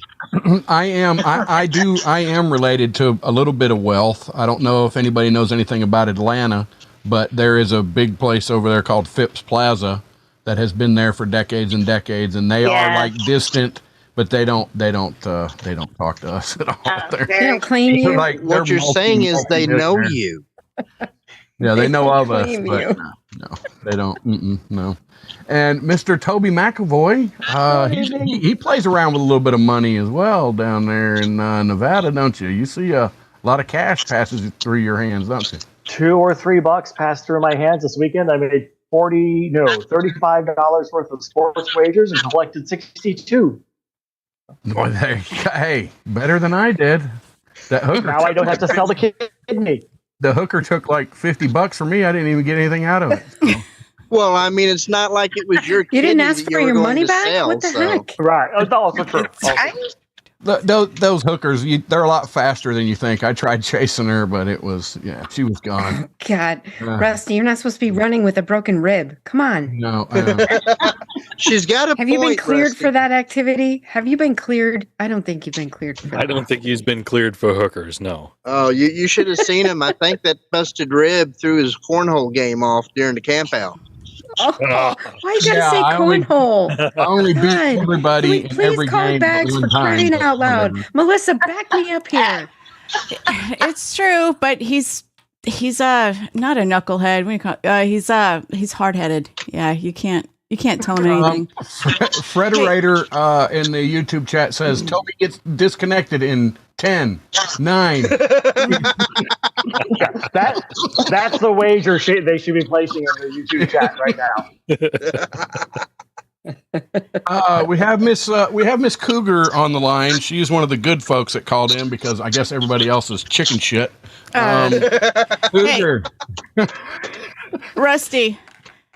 I am related to a little bit of wealth. I don't know if anybody knows anything about Atlanta, but there is a big place over there called Phipps Plaza that has been there for decades and decades, and they are like distant, but they don't talk to us at all. They don't claim you. What you're saying is they know you. Yeah, they know of us, claim but you. no, they don't. No. And Mr. Toby McAvoy, he plays around with a little bit of money as well down there in Nevada, don't you? You see a lot of cash passes through your hands, don't you? $2 or $3 passed through my hands this weekend. I made $35 worth of sports wagers and collected 62. Boy, hey, better than I did. That hooker. Now I don't have to sell the kidney. The hooker took like $50 from me. I didn't even get anything out of it. So. Well, I mean, it's not like it was your. You didn't ask that for you were your going money to back? sell, What the so. heck? Right. That's also true. Those hookers, they're a lot faster than you think. I tried chasing her, but she was gone. God, Rusty, you're not supposed to be running with a broken rib. Come on. No, I know. She's got a Have you been point, cleared Rusty. for that activity? Have you been cleared? I don't think you've been cleared for that. I don't think he's been cleared for hookers. No. Oh, you should have seen him. I think that busted rib threw his cornhole game off during the camp out. Oh, why you gotta say cornhole? I only beat God. everybody Can we in every please call game bags at for one time. crying out loud? Melissa, back me up here. It's true, but he's not a knucklehead. What do you call he's hard headed. Yeah, you can't tell him anything. Frederator in the YouTube chat says Toby gets disconnected in 10, 9. That's the wager they should be placing in the YouTube chat right now. We have Miss Cougar on the line. She's one of the good folks that called in because I guess everybody else is chicken shit. Cougar. Rusty.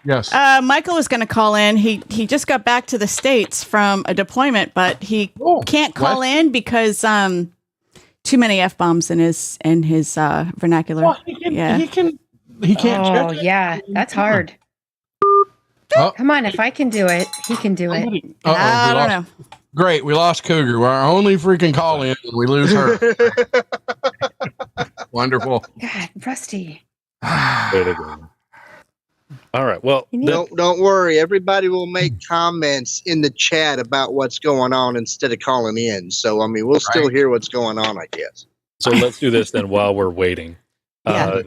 Yes. Michael was going to call in. He just got back to the States from a deployment, but he can't call in because too many F-bombs in his vernacular. Well, he can't. Oh, yeah, that's hard. Come on, if I can do it, he can do it. I don't know. Great, we lost Cougar. We're our only freaking call in, and we lose her. Wonderful. God, Rusty. Way to go. All right. Well, don't worry. Everybody will make comments in the chat about what's going on instead of calling in. So, I mean, we'll still hear what's going on, I guess. So let's do this then while we're waiting. Yeah.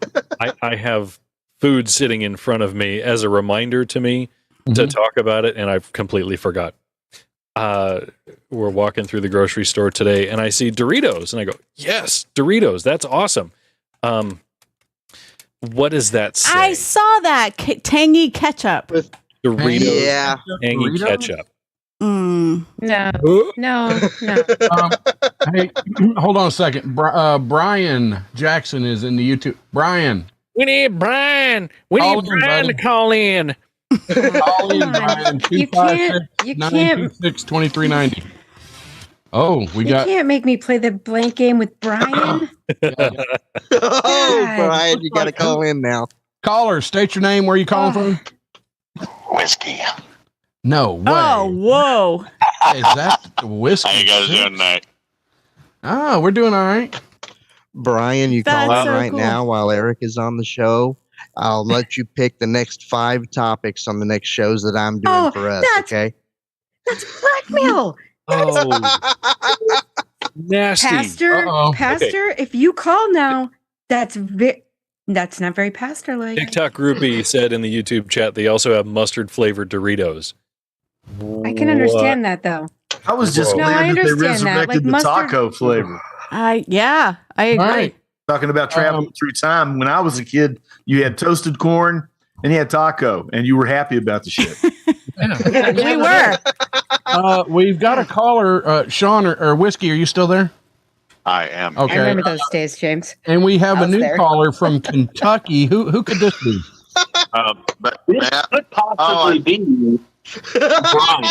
I have food sitting in front of me as a reminder to me to talk about it, and I've completely forgot. We're walking through the grocery store today, and I see Doritos, and I go, "Yes, Doritos! That's awesome." What does that say? I saw that tangy ketchup. Doritos, tangy ketchup. No. Hey, hold on a second. Brian Jackson is in the YouTube. Brian. We need Brian. We need Brian to call in. Call in, Brian. 256-926-2390. Oh, You can't make me play the blank game with Brian. Brian, you got to call in now. Caller, state your name. Where are you calling from? Whiskey. No way. Oh, whoa. Is that whiskey? How you guys doing tonight? Oh, we're doing all right. Brian, you That's call in so right cool. now while Eric is on the show. I'll let you pick the next 5 topics on the next shows that I'm doing for us, okay? That's blackmail. Oh, nasty. Pastor, if you call now, that's not very pastor-like. TikTok groupie said in the YouTube chat they also have mustard flavored Doritos. I can understand that, though. I was just No, glad I that they understand that. resurrected Like the mustard- taco flavor. I agree. Right. Talking about traveling through time. When I was a kid, you had toasted corn and you had taco, and you were happy about the shit. We were. We've got a caller, Sean or Whiskey. Are you still there? I am. Okay. I remember those days, James. And we have I a was new there. caller from Kentucky. Who could this be? But Could possibly be you. Brian.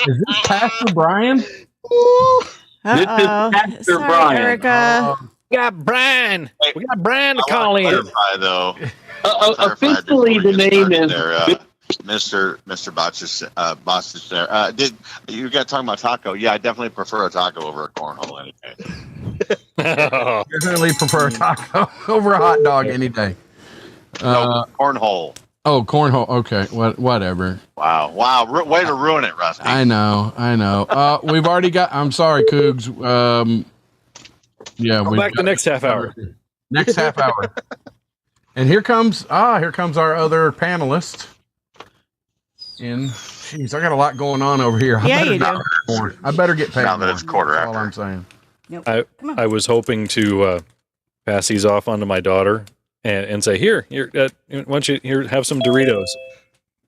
Is this Pastor Brian? Uh-oh. Pastor Sorry, Brian. Erica. We got Brian. We got Brian to call in. clarify, though. Officially, the name is. Mr. Bostic there. Did you guys talking about taco? Yeah, I definitely prefer a taco over a cornhole any day. Definitely prefer a taco over a hot dog any day. No, cornhole. Oh, cornhole. Okay, whatever. Wow. Way to ruin it, Rusty. I know. We've already got. I'm sorry, Cougs. Yeah, Come back the next half hour. Next half hour. And here comes our other panelist. Jeez, I got a lot going on over here. Yeah, you do. I better get paid. Now that it's quarter That's all after. I'm saying. I was hoping to pass these off onto my daughter and say, here, why don't you have some Doritos?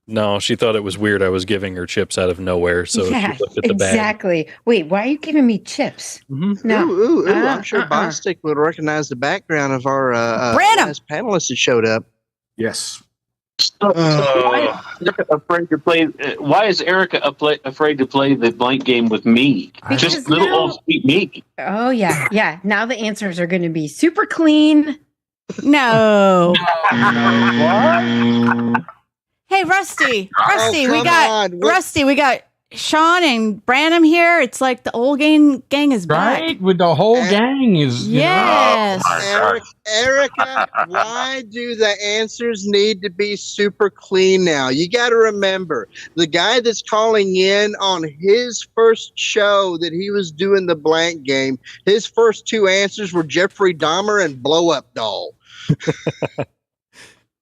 No, she thought it was weird I was giving her chips out of nowhere, so she looked at the bag. Exactly. Wait, why are you giving me chips? Mm-hmm. No. Ooh, I'm sure Bostic would recognize the background of our Branham. last panelist that showed up. Yes. So why is Erica afraid to play the blank game with me? Because Just little now- old sweet me. Oh yeah, yeah. Now the answers are going to be super clean. No. What? Hey, Rusty. Rusty, we come got on. What- Rusty. We got Sean and Branham here. It's like the old gang is back. Right? With the whole gang is. you know. Yes. Erica, why do the answers need to be super clean now? You got to remember, the guy that's calling in on his first show that he was doing the blank game, his first two answers were Jeffrey Dahmer and Blow Up Doll.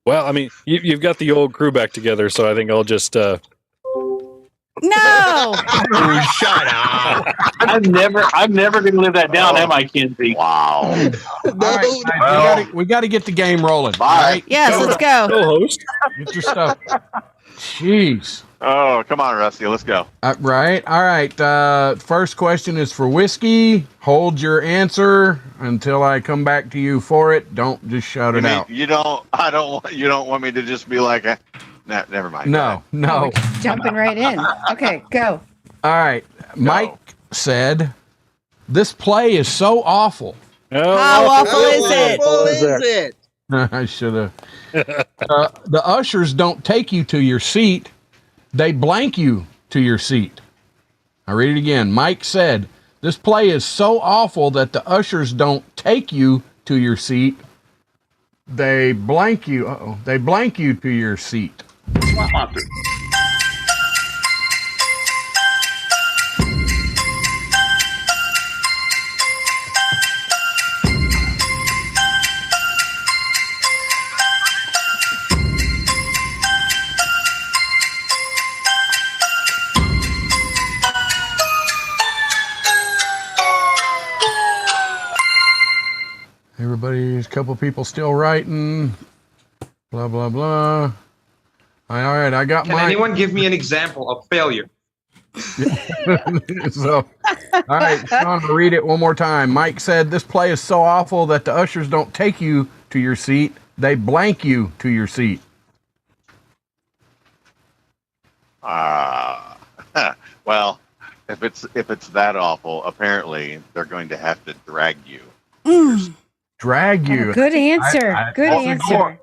Well, I mean, you've got the old crew back together, so I think I'll just. No. Oh, shut up. I'm never going to live that down, am I, Kenzie? Wow. All right, guys, we got to get the game rolling. Bye. Right? Yes, let's go. Co-host. Get your stuff. Jeez. Oh, come on, Rusty. Let's go. Right. All right. First question is for Whiskey. Hold your answer until I come back to you for it. Don't just shout it out. You don't want me to just be like, nah, never mind. No. Jumping right in. Okay, go. All right. Mike said, "This play is so awful." How awful is it? What is it? I should have. The ushers don't take you to your seat. They blank you to your seat. I read it again. Mike said, "This play is so awful that the ushers don't take you to your seat. They blank you. They blank you to your seat." Everybody's a couple people still writing. Blah blah blah. All right, I got Can mine. anyone give me an example of failure? So, all right, Sean, I'll read it one more time. Mike said, "This play is so awful that the ushers don't take you to your seat. They blank you to your seat." Well, if it's that awful, apparently they're going to have to drag you. Drag you. Good answer. Good answer.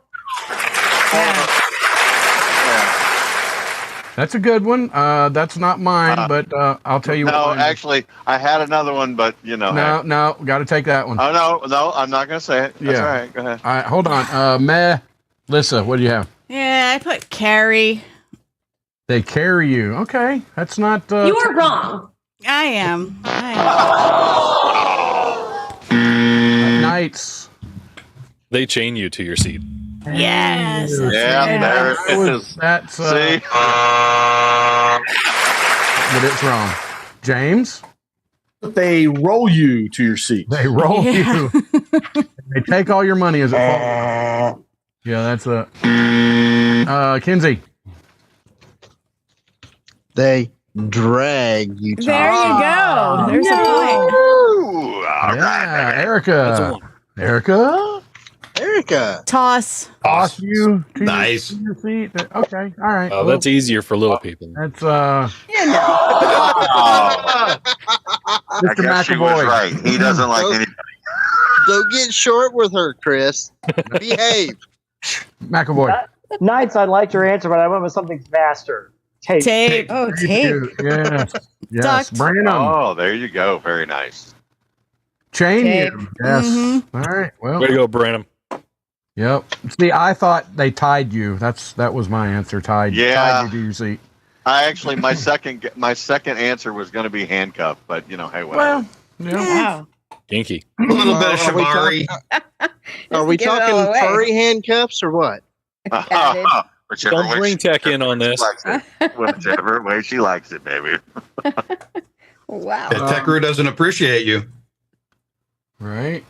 That's a good one. That's not mine, but I'll tell you what. No, mine is. actually, I had another one, but you know. No, got to take that one. Oh no, I'm not going to say it. That's all right. Go ahead. All right, hold on. Lissa, what do you have? Yeah, I put Carrie. They carry you. Okay, that's not. You are wrong. I am. Nights. They chain you to your seat. Yes. Yeah, there it is. That's See? but it's wrong. James. They roll you to your seat. They roll you. They take all your money as it falls. Yeah, that's a. Kinsey. They drag you. There you go. There's a point. Yeah, Erica. Erica. Toss. Toss you to Nice. your feet. Okay, all right. Oh, that's easier for little people. That's I Mr. guess she was McAvoy. right. He doesn't like anybody. Don't get short with her, Chris. Behave. McAvoy. Nights, I liked your answer, but I went with something faster. Tape. Oh, tape. Yes. Yes. Duct. Branham. Oh, there you go. Very nice. Chain Tape. you. Yes. Mm-hmm. All right. Well. Way to go, Branham. Yep. See, I thought they tied you. That was my answer. Tied you to your seat. I actually my second answer was going to be handcuffed, but you know, hey, whatever. Well, yeah. Wow. Kinky. A little bit of Are we Shamari. Are we Give it all talking away. furry handcuffs or what? Added. Whichever Don't way bring she- tech in on this. Whichever way she likes it, baby. Wow. The tech crew doesn't appreciate you. Right.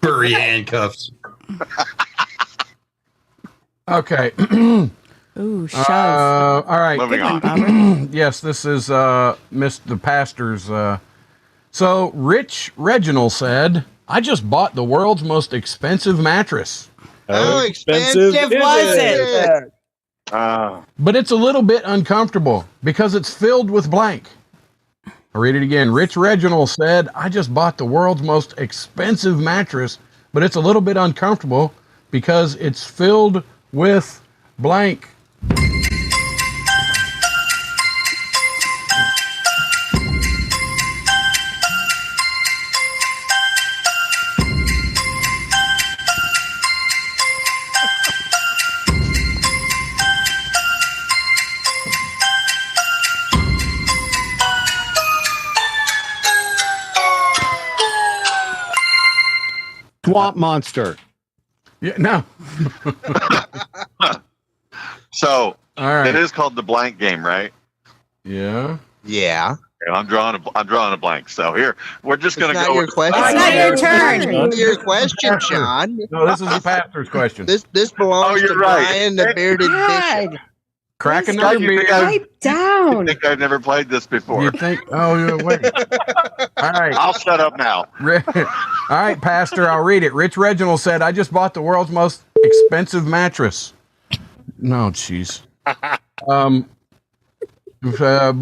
Furry handcuffs. Okay. Ooh, shove. All right. Moving on. Bummer. Yes, this is Mr. Pastor's. So Rich Reginald said, "I just bought the world's most expensive mattress." How expensive was it? But it's a little bit uncomfortable because it's filled with blank. I'll read it again. Rich Reginald said, I just bought the world's most expensive mattress, but it's a little bit uncomfortable because it's filled with blank. Swamp monster. Yeah, no. So all right. It is called the blank game, right? Yeah. Yeah. I'm drawing a blank. So here we're just going to It's go. not your with- question. It's not your turn. It's your question, Sean. No, this is the pastor's question. This belongs to Brian, the bearded bishop. Crack another beer. Pipe down. I think I've never played this before. You think? Oh, yeah, wait. All right. I'll shut up now. All right, Pastor, I'll read it. Rich Reginald said, I just bought the world's most expensive mattress. No, jeez. But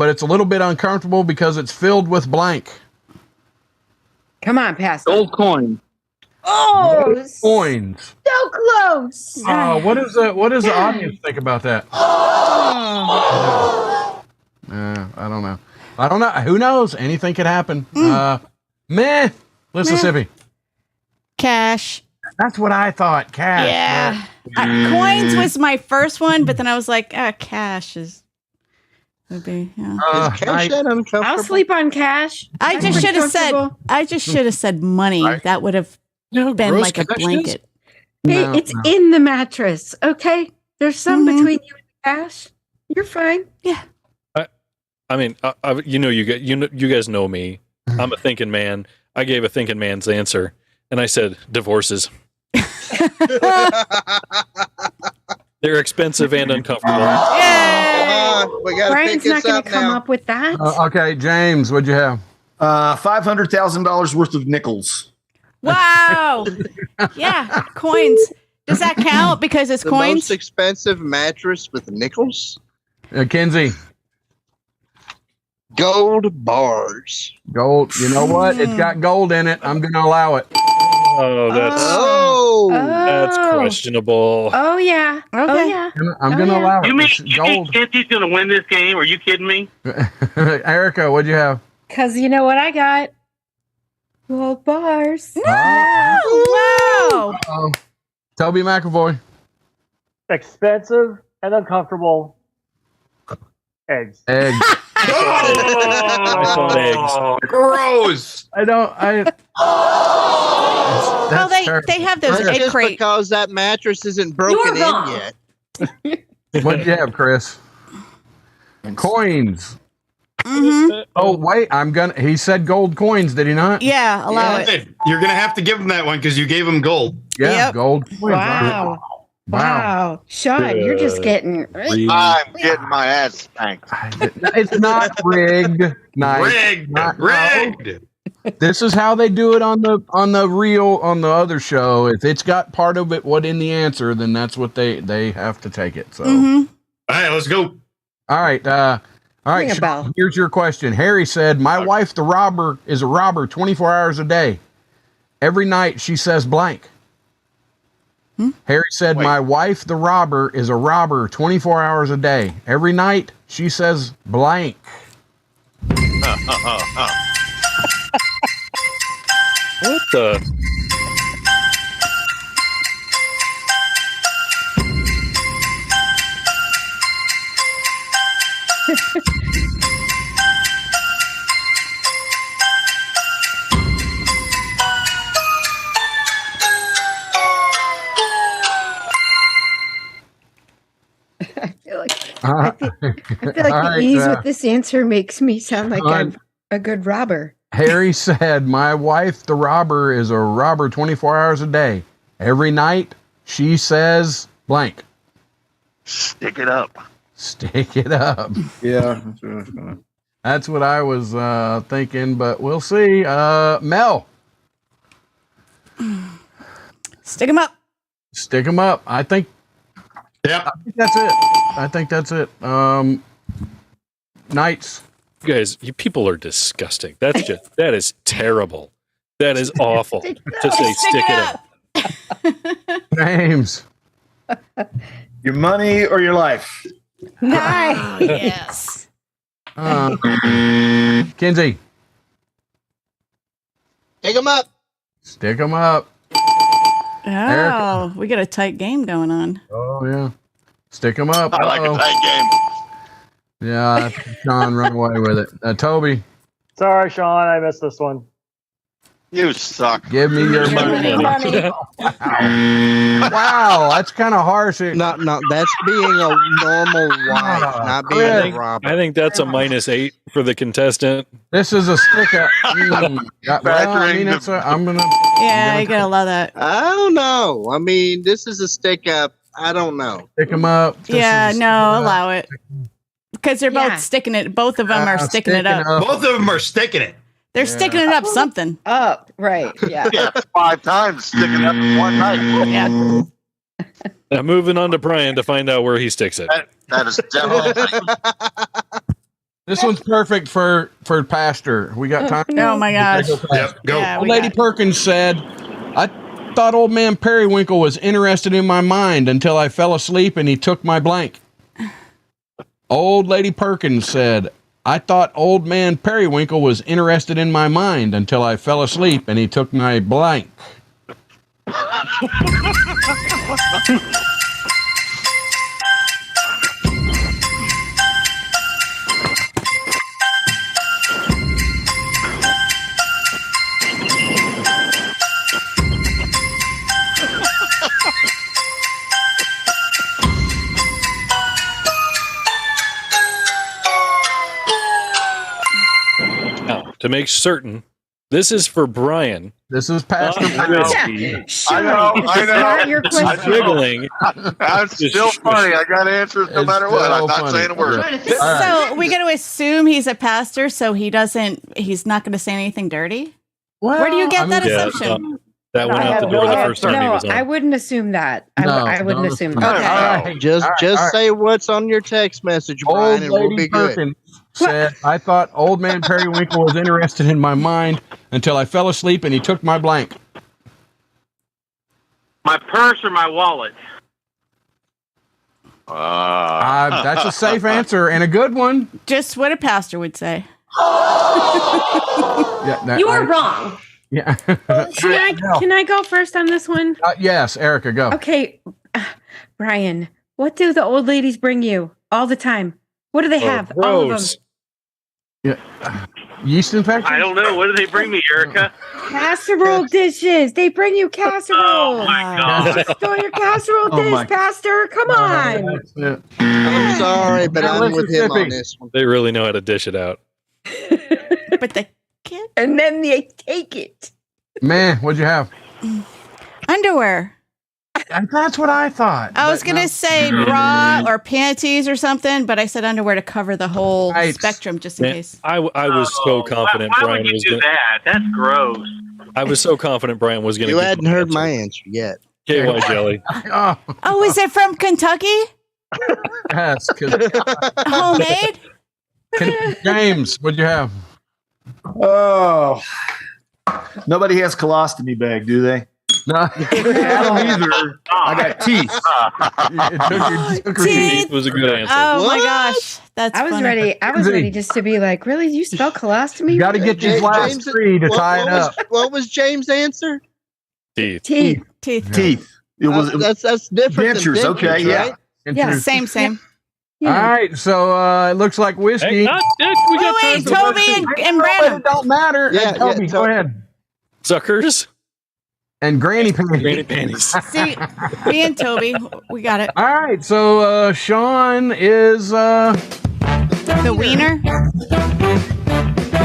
it's a little bit uncomfortable because it's filled with blank. Come on, Pastor. Gold coin. Oh, Coins. so close. What does the audience think about that? I don't know. Who knows? Anything could happen. Meh. Mississippi. Cash. That's what I thought. Cash. Yeah. Coins was my first one, but then I was like, cash would be. Yeah. Is cash that uncomfortable? I'll sleep on cash. I just should have said money. Right. That would have been gross like a blanket. Hey, No, it's no. in the mattress. Okay, there's some between you and cash. You're fine. Yeah. I mean, you guys know me. I'm a thinking man. I gave a thinking man's answer, and I said divorces. They're expensive and uncomfortable. Come on, we gotta Brian's pick not this going up to come now. up with that. Okay, James, what'd you have? $500,000 worth of nickels. Wow. Yeah. Coins. Does that count because it's The coins? most expensive mattress with nickels? Kenzie. Gold bars. Gold. You know what? It's got gold in it. I'm going to allow it. Oh, that's questionable. Oh yeah. Oh Okay. yeah. I'm going to allow it. You mean It's you gold. think Kenzie's going to win this game? Are you kidding me? Erica, what'd you have? Because you know what I got? Gold bars. Wow. Toby McAvoy. Expensive and uncomfortable eggs. Eggs. I thought eggs. Gross. Well, they have those That's egg just crate. because that mattress isn't broken in wrong. yet. What'd you have, Chris? Coins. Mm-hmm. Oh, wait. He said gold coins, did he not? Yeah, allow it. You're gonna have to give him that one because you gave him gold. Yeah, Yep. gold coins. Wow. Wow. Sean, you're just getting. I'm getting my ass spanked. It's not rigged. Nice. Rigged. Not- Rigged. This is how they do it on the other show. If it's got part of it what in the answer, then that's what they have to take it. So Mm-hmm. All right, let's go. all right, Ring a Sean, bell. here's your question. Harry said, "My wife, the robber, is a robber 24 hours a day. Every night she says blank." Harry said, Wait. "My wife, the robber, is a robber 24 hours a day. Every night she says blank." What the? I feel like Uh, the ease with this answer makes me sound like I'm a good robber. Harry said, "My wife, the robber, is a robber 24 hours a day. Every night she says blank." Stick it up. Stick it up. Yeah. That's what I was thinking, but we'll see. Mel, Stick them up. stick them up. I think Yep. I think that's it. Knights. You guys, you people are disgusting. That is terrible. That is awful. To say stick it up. Names. Your money or your life? Nice. Yes. Kinsey. Take them up. Stick them up. Oh, we got a tight game going on. Oh, yeah. Stick them up. I like a tight game. Yeah, Sean, run away with it. Toby. Sorry, Sean, I missed this one. You suck. Give me your money. Wow, that's kind of harsh. No, that's being a normal wife, not being a robber. I think that's a -8 for the contestant. This is a stick up. I'm gonna. Yeah, you gotta love that. I don't know. I mean, this is a stick up. I don't know. Stick them up. Yeah, no, allow it. Because they're both sticking it. Both of them are sticking it up. Both of them are sticking it. They're sticking it up something. Up, right? Yeah. Yeah, 5 times sticking up in one night. Yeah. Now moving on to Brian to find out where he sticks it. That is definitely. This one's perfect for Pastor. We got time. Oh my gosh. Yep, go. Yeah, Old Lady Perkins said, I thought old man Periwinkle was interested in my mind until I fell asleep and he took my blank. Old Lady Perkins said, I thought old man Periwinkle was interested in my mind until I fell asleep and he took my blank. Now, to make certain, this is for Brian. This is Pastor Whiskey. I know. Not your He's question. wiggling. That's still funny. I got answers no matter what. I'm not saying a word. So we got to assume he's a pastor, so he's not going to say anything dirty. Where do you get that assumption? That went out the door the first time he No, was on. I wouldn't assume that. I wouldn't assume Okay. that. right. Just All right. say what's on your text message, Brian, Old and we'll Lady be good. Perkins said, I thought old man Periwinkle was interested in my mind until I fell asleep and he took my blank. My purse or my wallet? That's a safe answer and a good one. Just what a pastor would say. Yeah, You are wrong. Yeah. Can I go first on this one? Yes, Erica, go. Okay, Brian, what do the old ladies bring you all the time? What do they have? All of them. Yeah. Yeast infection? I don't know. What do they bring me, Erica? Casserole dishes. They bring you casserole. Oh my God! Store your casserole dish, Pastor. Come on. I'm sorry, but I'm with him on this one. They really know how to dish it out. But the kid. And then they take it. Man, what'd you have? Underwear. That's what I thought. I was going to say bra or panties or something, but I said underwear to cover the whole spectrum just in Man, case. I was so confident Why Brian would you was do going that? That's gross. I was so confident Brian was going to You hadn't heard my answer yet. KY jelly. Oh, is it from Kentucky? Yes. Homemade? James, what'd you have? Oh, nobody has colostomy bag, do they? No, I don't either. I got teeth. Teeth was a good answer. Oh my gosh, that's. I was funny. ready. I was ready just to be like, really? You spell colostomy? You got to get these last James, three to tie it up. What was James' answer? Teeth. Teeth. Teeth. It was that's different. dentures. Than Okay, right? yeah. Yeah, same. All right, so it looks like whiskey. Hey, we got time Wait, for Toby whiskey. and Brandon. It don't matter. Yeah, Toby, yeah, go ahead. Suckers. And granny panties. Granny panties. See, me and Toby, we got it. All right, so Sean is The wiener.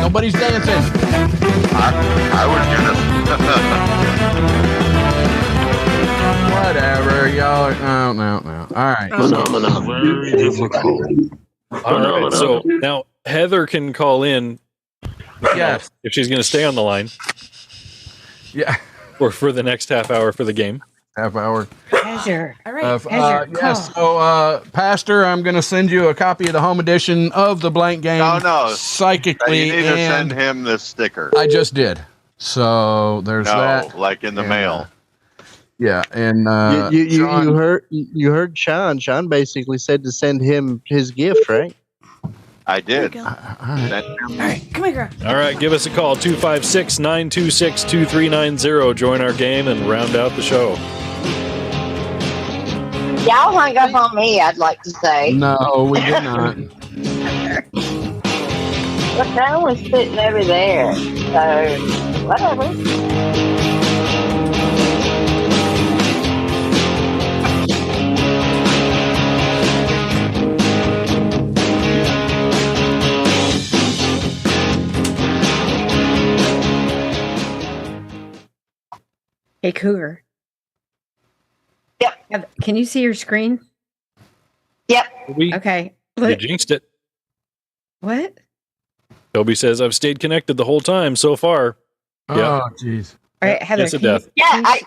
nobody's dancing. I would Whatever, y'all. No. All right. Very difficult. All right. So now Heather can call in. Yes. If she's going to stay on the line. Yeah. Or for the next half hour for the game. Half hour. Hazard. All right. Yes. So, Pastor, I'm going to send you a copy of the home edition of the blank game. No. Psychically. You need to and send him the sticker. I just did. So there's that. Like in the mail. Yeah, and you heard Sean. Sean basically said to send him his gift, right? I did. All right, come here, girl. All right, give us a call 256-926-2390. Join our game and round out the show. Y'all hung up on me, I'd like to say. No, we did not. But that was sitting over there. So, whatever. Hey, Cougar. Yep. Can you see your screen? Yep. Okay. You jinxed it. What? Toby says, I've stayed connected the whole time so far. Oh, jeez. All right, Heather. Kiss of death. Yeah, I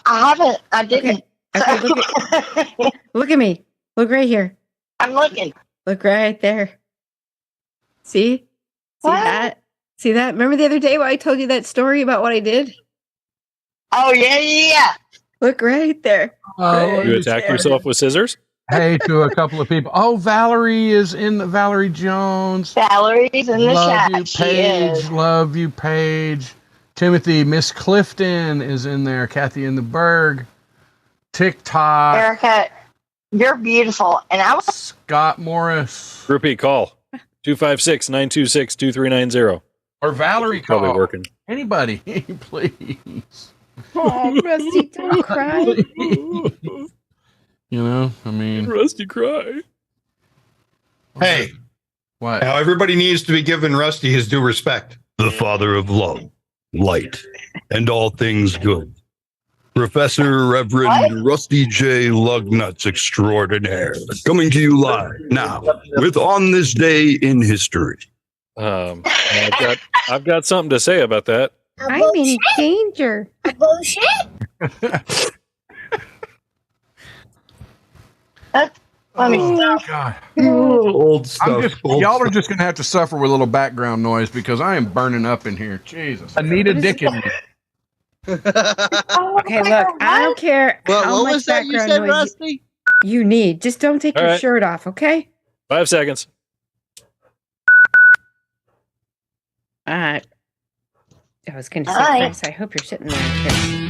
haven't. I didn't. Okay, look at me. Look right here. I'm looking. Look right there. See? What? That? See that? Remember the other day when I told you that story about what I did? Oh, yeah. Look right there. Oh, You attack yourself with scissors? Hey, to a couple of people. Oh, Valerie is in. Valerie Jones. Valerie's in the chat. You, She Paige. is. Love you, Paige. Timothy, Miss Clifton is in there. Kathy in the Berg. TikTok. Erica, you're beautiful. And I was Scott Morris. Repeat call 256-926-2390. Or Valerie Probably call. working. Anybody, please. Oh, Rusty, don't cry. You know, I mean, Rusty cry. Hey, what? Now everybody needs to be given Rusty his due respect. The father of love, light, and all things good. Professor Reverend Rusty J. Lugnuts Extraordinaire, coming to you live now with On This Day in History. I've got something to say about that. I'm in danger. bullshit. Let me stop. God. Old stuff. Y'all are just going to have to suffer with a little background noise because I am burning up in here. Jesus. I need a dick in me. Okay, look, I don't care how what much was that you background said, noise Rusty? you need. Just don't take All your right. shirt off, okay? 5 seconds. I was going to say, Hi. Chris, I hope you're sitting there, Chris.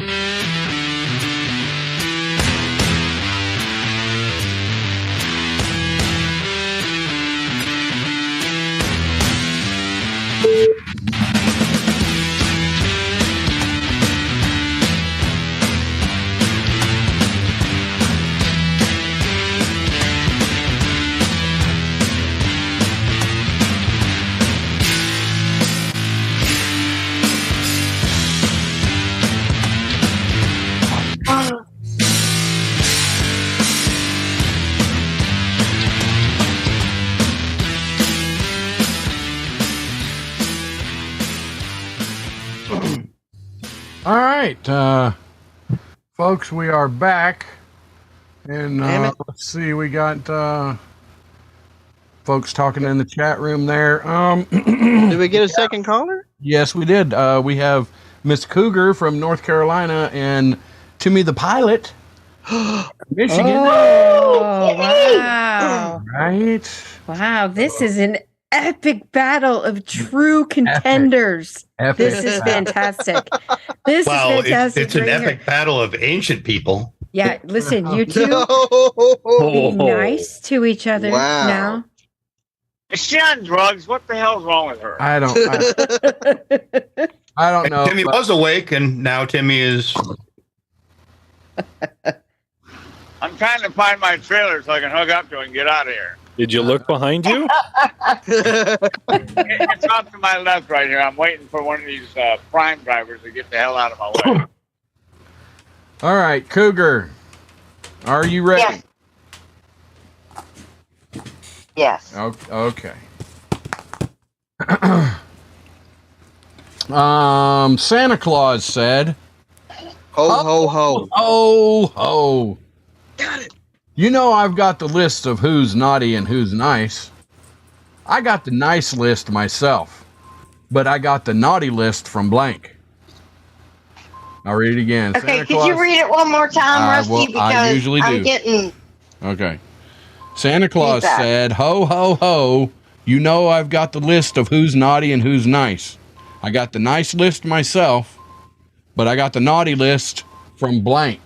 All right, folks, we are back. And let's see, we got folks talking in the chat room there. Did we get a second caller? Yes, we did. We have Miss Cougar from North Carolina and Timmy the Pilot, Michigan. Oh, wow. Right? Wow, this is an epic battle of true contenders. Epic. This is fantastic. This is fantastic. It's an right epic here. battle of ancient people. Yeah, listen, you two be Oh. nice to each other Wow. now. Is she on drugs? What the hell's wrong with her? I don't know. Timmy but- was awake, and now Timmy is. I'm trying to find my trailer so I can hook up to it and get out of here. Did you look behind you? It's off to my left right here. I'm waiting for one of these prime drivers to get the hell out of my way. All right, Cougar, are you ready? Yes. Okay. Santa Claus said, Ho, ho, ho. "Ho, ho." You know I've got the list of who's naughty and who's nice. I got the nice list myself, but I got the naughty list from blank. I'll read it again. Okay, Santa could Claus, you read it one more time, Rusty? well, because I usually I'm do. getting. Okay. Santa Claus Feedback. said, ho, ho, ho. You know I've got the list of who's naughty and who's nice. I got the nice list myself, but I got the naughty list from blank.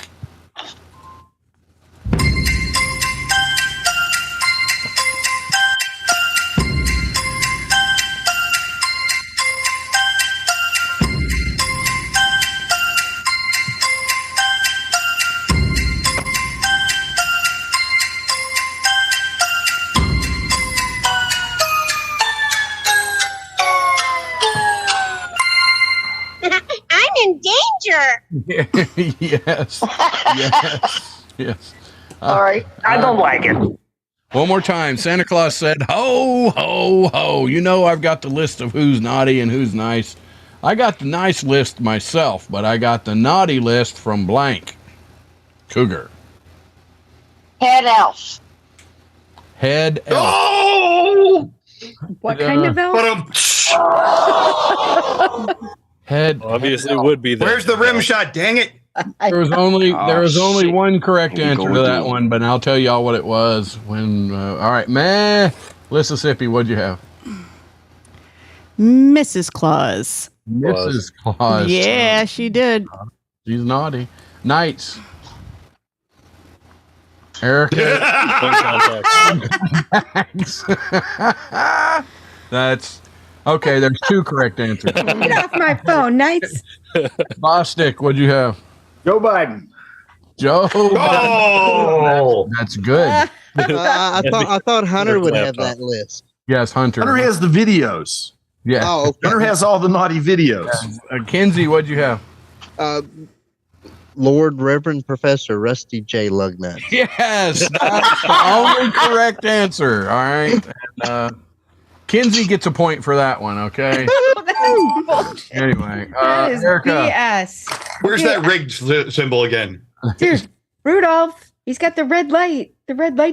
I'm in danger. Yes. Yes. Yes. All right, I don't like it. One more time. Santa Claus said, ho, ho, ho. You know I've got the list of who's naughty and who's nice. I got the nice list myself, but I got the naughty list from blank. Cougar. Head elf. Head elf. Oh! What kind of elf? Head. Obviously would be that. Where's the rim shot? Dang it! There was only shit. one correct Here we answer go to that again. one, but I'll tell y'all what it was when. All right, man. Mississippi, what'd you have? Mrs. Claus. Mrs. Claus. Yeah, she did. She's naughty. Knights. Erica. That's okay. There's two correct answers. Get off my phone, Knights. Bostic, what'd you have? Joe Biden. Joe. Oh! That's good. I thought Hunter would have that list. Yes, Hunter. Hunter has the videos. Yeah. Oh, okay. Hunter has all the naughty videos. Kinsey, what'd you have? Lord Reverend Professor Rusty J. Lugnut. Yes, that's the only correct answer. All right. And, Kinsey gets a point for that one, okay? That's bullshit. Anyway, That is Erica. BS. Where's that rigged symbol again? Dude, Rudolph, he's got the red light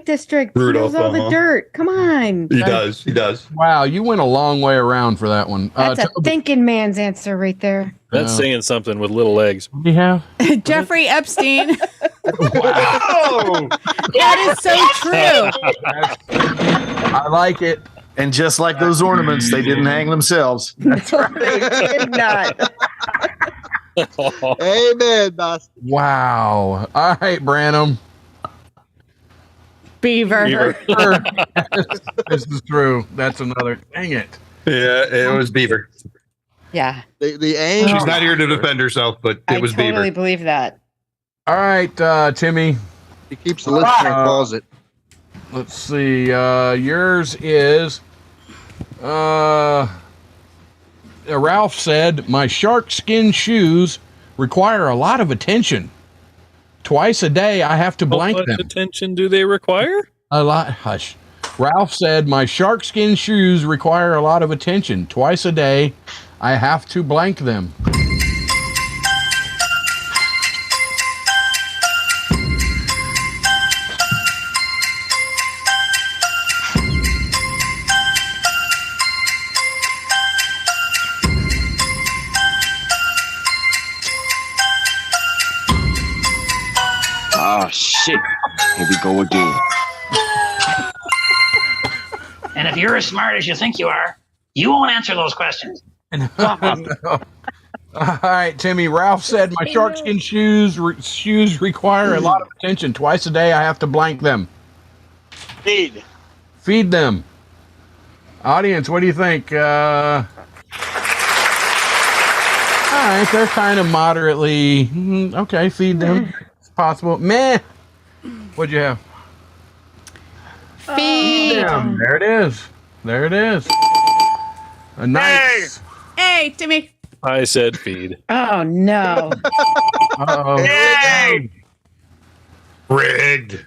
district. Rudolph, He knows all the dirt. Come on. He does. He does. Wow, you went a long way around for that one. That's a thinking man's answer right there. That's saying something with little legs. What do you have? Jeffrey Epstein. Wow! That is so true. I like it. And just like those ornaments, they didn't hang themselves. That's right. They did not. Amen, boss. Wow. All right, Branham. Beaver. This is true. That's another. Dang it. Yeah, it was Beaver. Yeah. The aim. She's not here to defend herself, but it was I totally Beaver. believe that. All right, Timmy. He keeps the list in her closet. Let's see. Yours is. Ralph said, "My shark skin shoes require a lot of attention. Twice a day, I have to blank How much them. attention do they require? A lot." Hush. Ralph said, "My shark skin shoes require a lot of attention. Twice a day, I have to blank them." Oh, shit. Here we go again. And if you're as smart as you think you are, you won't answer those questions. All right, Timmy. Ralph said, "My shark skin shoes require a lot of attention. Twice a day, I have to blank them. Feed. Feed them." Audience, what do you think? All right, they're kind of moderately okay. Feed them. It's possible. Meh. What'd you have? Feed. Them. There it is. There it is. A nice. Hey, Timmy. I said feed. Oh no. Uh-oh. Yay! Rigged.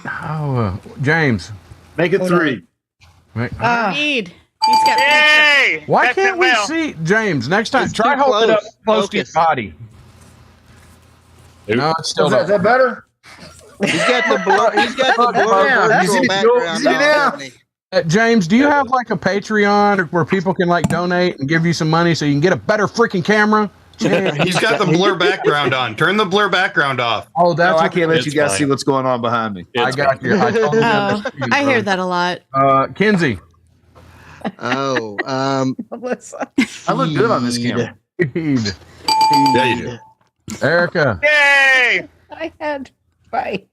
Oh, James. Make it 3. Feed. He's got Yay! Why That's can't it we well. see James? Next time, It's try too holding it up close. close to your Focus. body. No, it's still Is that better? He's got the blur. He's got the blur virtual background on, doesn't he? James, do you have like a Patreon where people can like donate and give you some money so you can get a better freaking camera? He's got the blur background on. Turn the blur background off. Oh, that's I can't let you guys see what's going on behind me. I got you. I totally I hear that a lot. Kinsey. Oh, Melissa. I look good on this camera. Yeah, you do. Erica. Yay! I had bite.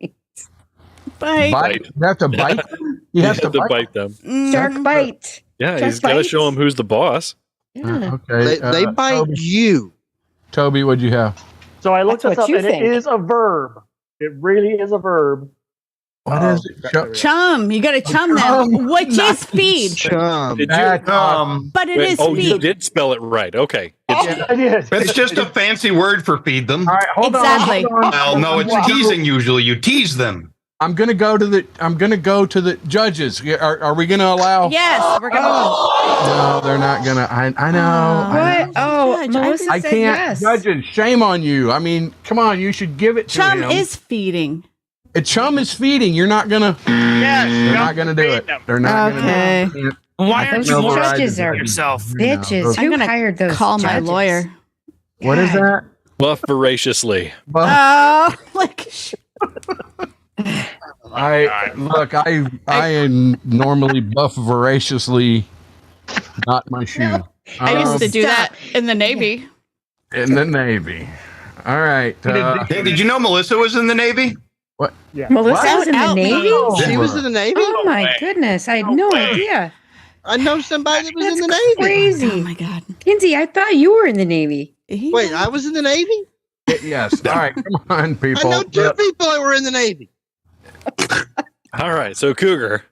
Bite. You have to bite them? You have to bite them. Shark bite. Yeah, Shark he's got to bite. show him who's the boss. Yeah. Okay. They bite Toby. you. Toby, what'd you have? So I looked That's this what up, you and think. it is a verb. It really is a verb. What is it? Chum. You got to chum them. Which is feed. Chum. Did you, But it is oh, you feed. did spell it right. Okay. I did. It's just a fancy word for feed them. All right, hold Exactly. on. Well, no, it's teasing usually. You tease them. I'm gonna go to the judges. Are we gonna allow? Yes, we're going to. No, they're not gonna. I know. What? Oh, Judge, Melissa I said can't. yes. Judges, shame on you. I mean, come on, you should give it to Chum him. is feeding. A chum is feeding. You're not gonna. Yes, They're not gonna do it. They're not Okay. gonna do it. Why aren't Those you more judges are yourself? bitches. I'm Who gonna hired those call my judges? lawyer. What is that? Buff voraciously. Well, Like, I am normally buff voraciously, not my shoe. I used to do that in the Navy. In the Navy. All right. Hey, did you know Melissa was in the Navy? What? Yeah. Melissa was in the Out me. Navy? She was in the Navy. Oh my goodness. I had no idea. I know somebody that was in the Navy. Oh Crazy. my God. Kinsey, I thought you were in the Navy. Wait, I was in the Navy? Yes. All right. Come on, I people. know two people that were in the Navy. All right. So Cougar.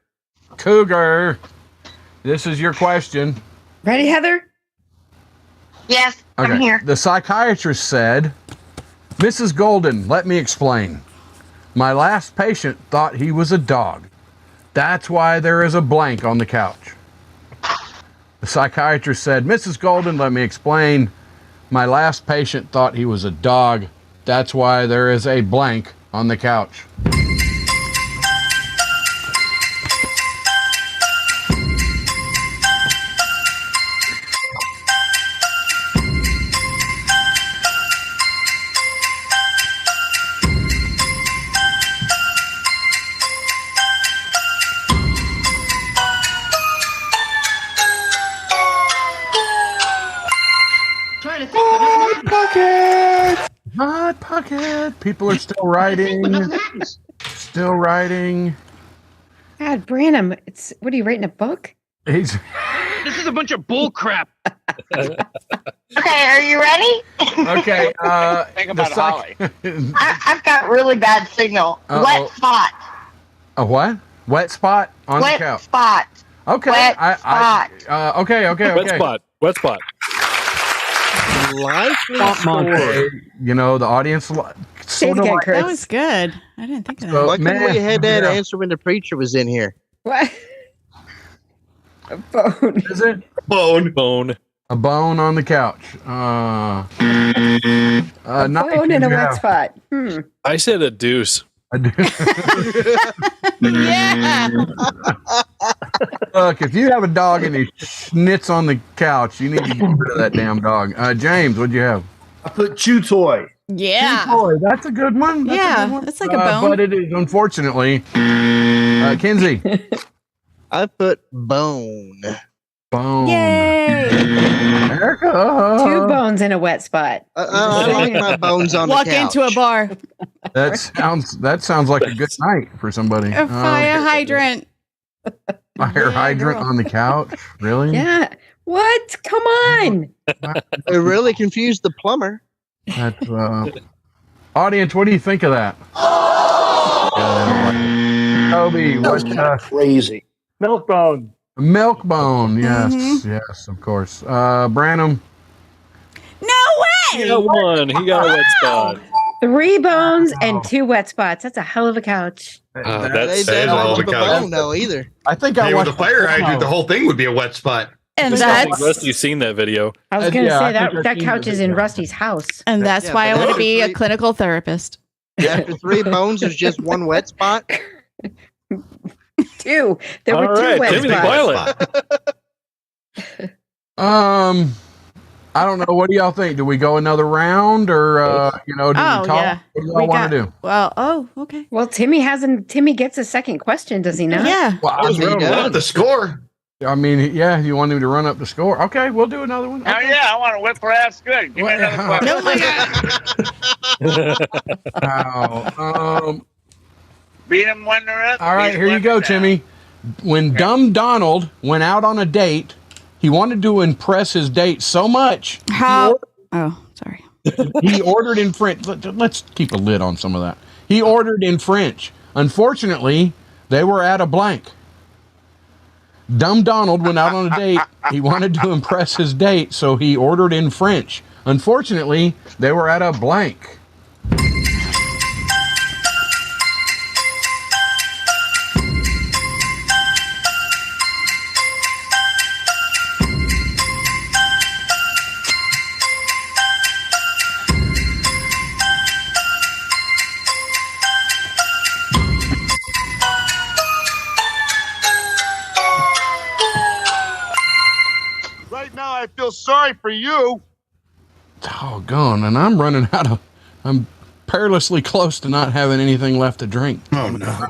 This is your question. Ready, Heather? Yes, Okay. I'm here. The psychiatrist said, Mrs. Golden, let me explain. My last patient thought he was a dog. That's why there is a blank on the couch. The psychiatrist said, Mrs. Golden, let me explain. My last patient thought he was a dog. That's why there is a blank on the couch. Hot pocket. People are still writing. Still writing. God, Branham, what are you writing, a book? He's This is a bunch of bull crap. Okay, are you ready? okay. Think about Holly. I've got really bad signal. Uh-oh. Wet spot. A what? Wet spot on Wet the couch. spot. Okay. Wet spot. Okay. Wet spot. Wet spot. Okay. You know, the audience sort of like That was good. I didn't think of that. Why couldn't we have that yeah. answer when the preacher was in here? What? A bone. Is it? Bone. A bone on the couch. A Nike, bone in a you wet have- spot. I said a deuce. Yeah. Look, if you have a dog and he schnits on the couch, you need to get rid of that damn dog. James, what'd you have? I put chew toy. Yeah. Boy, that's a good one. That's a Yeah, good one. that's like a bone. But it is, unfortunately. Kinsey. I put bone. Bone. Yay. Erica. Two bones in a wet spot. I like my bones on Walk the couch. into a bar. That sounds like a good night for somebody. A fire hydrant. Fire hydrant on the couch? Really? Yeah. What? Come on. It really confused the plumber. That's audience, what do you think of that? Toby, what's crazy? Milk bone. Milk bone, yes, Mm-hmm. yes, of course. Branham. No way. He got one. He got a wet spot. 3 bones and 2 wet spots. That's a hell of a couch. That's They don't all keep a the couch. bone though either. I think I Hey, with watched the fire hydrant, the whole thing would be a wet spot. And I think that's Rusty's seen that video. I was going to yeah, I say think I've that seen couch the is in video. Rusty's house. and that's Yeah, why I but want to those be are a clinical therapist. After 3 bones, there's just 1 wet spot. 2. There were All 2 right, wet Timothy spots. Violet. I don't know. What do y'all think? Do we go another round, or do we talk? Yeah. What do y'all want to do? Well, okay. Well, Timmy gets a second question, does he not? Yeah. Well, I was running up the score. I mean, yeah. You want him to run up the score? Okay, we'll do another one. Oh yeah, I want to whip her ass good. Give me another question. Oh my God. Beat him when they're up. All right, beat 'em here you when go, they're down. Timmy. When Dumb Donald went out on a date, he wanted to impress his date so much. Sorry. He ordered in French. Let's keep a lid on some of that. He ordered in French. Unfortunately, they were at a blank. Dumb Donald went out on a date. He wanted to impress his date, so he ordered in French. Unfortunately, they were at a blank. Right now, I feel sorry for you. Doggone, and I'm perilously close to not having anything left to drink. Oh no.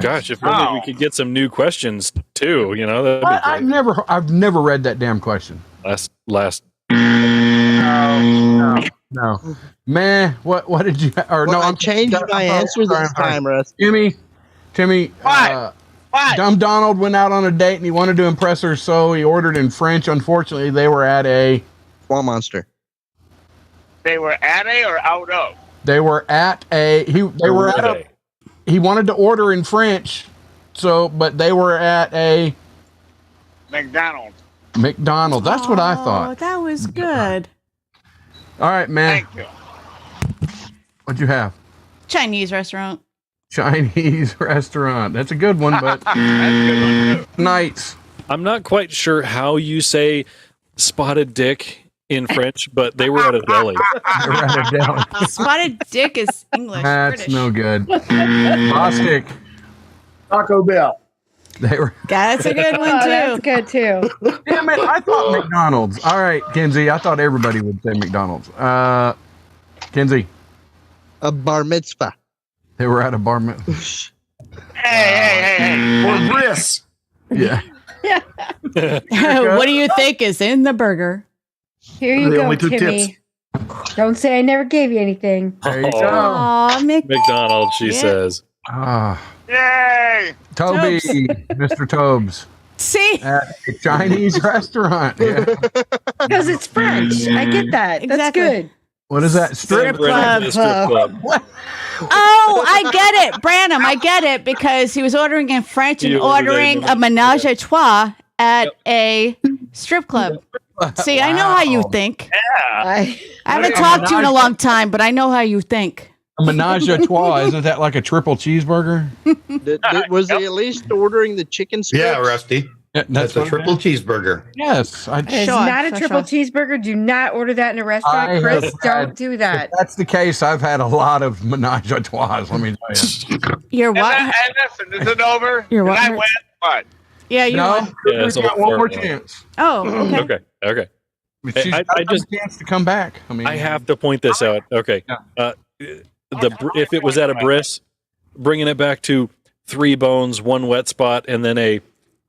Gosh, if only we could get some new questions too, that'd be I've never read that damn question. last No. Man, what did you I changed my answer this time, Russ. Timmy, Dumb Donald went out on a date and he wanted to impress her, so he ordered in French. Unfortunately, they were at a Swamp Monster. They were at a or out of? They were at a he wanted to order in French, but they were at a McDonald's. McDonald's. That's what I thought. Oh, that was good. All right, man. Thank you. What'd you have? Chinese restaurant. Chinese restaurant. That's a good one, but That's a good one too. nights. I'm not quite sure how you say spotted dick in French, but they were at a deli. They were at a deli. Spotted dick is English. That's British. no good. Bostic. Taco Bell. They were. That's a good one too. That's good too. Damn it! I thought McDonald's. All right, Kenzie. I thought everybody would say McDonald's. Kenzie. A bar mitzvah. They were at a bar mitzvah. Hey. Or Briss. Yeah. What do you think is in the burger? Here you They go, only took Timmy. Don't say I never gave you anything. There you go. Aw, McDonald's, she Yeah. says. Yay! Toby, Tobes. Mr. Tobes. See? At a Chinese restaurant. Yeah. Because it's French. I get that. That's Exactly. good. What is that? Strip club. Strip club. Oh, I get it, Branham. I get it because he was ordering in French and You ordered ordering a- a menage a trois at a strip club. See, I know how you think. Yeah. I haven't talked to you in a long time, but I know how you think. A menage a trois. Isn't that like a triple cheeseburger? Was he at least ordering the chicken strips? Yeah, Rusty. Yeah, That's a what- triple cheeseburger. Yes. It's Sure, not a sure, triple sure. cheeseburger. Do not order that in a restaurant. I Chris, have don't had- do that. If that's the case, I've had a lot of menage a trois. Let me tell you. You're And, what? and listen, is it over? You're Did what? I win? What? Yeah, you No, won. Yeah, we've it's got all one more four. chance. Oh, okay. Okay. She's I got just- a chance to come back. I mean, I have to point this out. Okay. If it was at a bris, bringing it back to 3 bones, 1 wet spot, and then a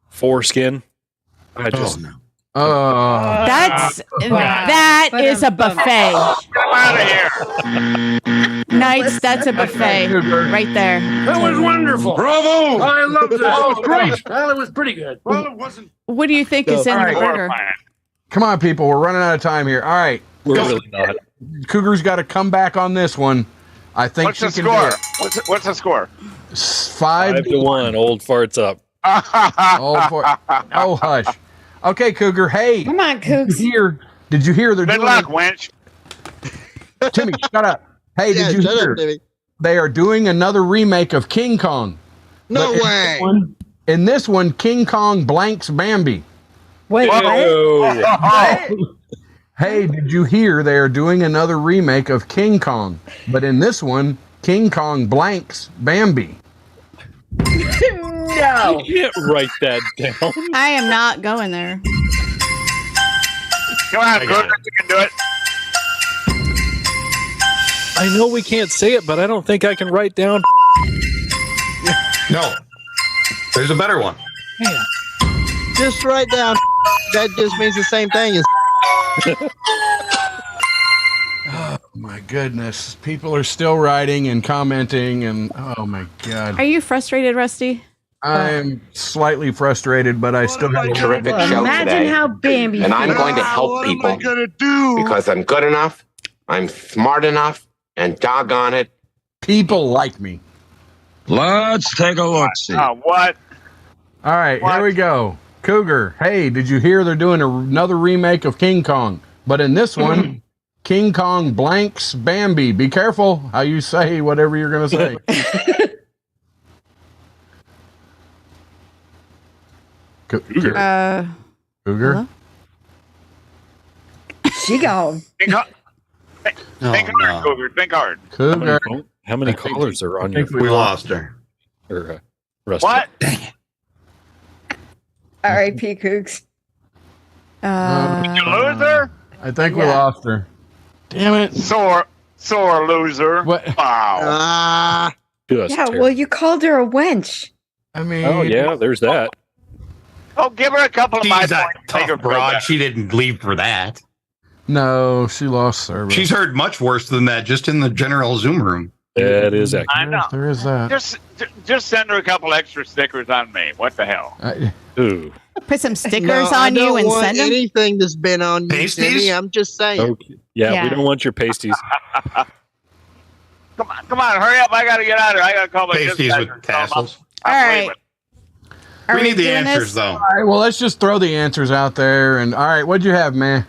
foreskin. I just That is a buffet. Get him out of here. Nights, that's a buffet right there. That was wonderful. Bravo! I loved it. That was great. Well, it was pretty good. Well, it wasn't. What do you think is in All the right. burger? Come on, people. We're running out of time here. All right. we're really not. Cougar's got to come back on this one. I think What's she the can score? do it. What's the score? 5-1. Old farts up. Oh, hush. Okay, Cougar. Hey. Come on, Cougs. Did you hear they're Good doing luck, wench. Timmy, shut up. Hey, Yeah, did you shut hear? up, Timmy. They are doing another remake of King Kong. No But way. In this one, King Kong blanks Bambi. Wait, what? Hey, did you hear they are doing another remake of King Kong? But in this one, King Kong blanks Bambi. No. You can't write that down. I am not going there. Come on, Cougar, you can do it. I know we can't say it, but I don't think I can write down. No. There's a better one. Just write down. That just means the same thing as. Oh my goodness. People are still writing and commenting and oh my God. Are you frustrated, Rusty? I'm slightly frustrated, but I still have Terrific show Imagine today. how Bambi And I'm feels. going to help people because I'm good enough, I'm smart enough, and doggone it, people like me. Let's take a look. See. What? All right, here we go. Cougar, hey, did you hear they're doing another remake of King Kong? But in this one, King Kong blanks Bambi. Be careful how you say whatever you're going to say. Cougar. Cougar. Hello? She gone. Think hard, Cougar. Think hard. Cougar. How many callers are on your? We lost her. Or, Rusty. What? R.I.P. Cougs. You loser? I think we lost her. Damn it. Sore loser. What? Wow. Yeah, well, you called her a wench. I mean, oh yeah, there's that. Oh, give her a couple of my She's a points. Make her tough feel broad. better. She didn't leave for that. No, she lost service. She's heard much worse than that just in the general Zoom room. That is accurate. I know. There is that. Just send her a couple extra stickers on me. What the hell? Ooh. Put some stickers No, I on you don't and want send them. anything that's been on you, Pasties? Timmy. I'm just saying. Okay. Yeah, Yeah. we don't want your pasties. Come on, hurry up! I gotta get out of here. I gotta call my Pasties dispatcher. with tassels. All right. Are We need the doing answers, this? though. All right, well, let's just throw the answers out there. And all right, what'd you have, man?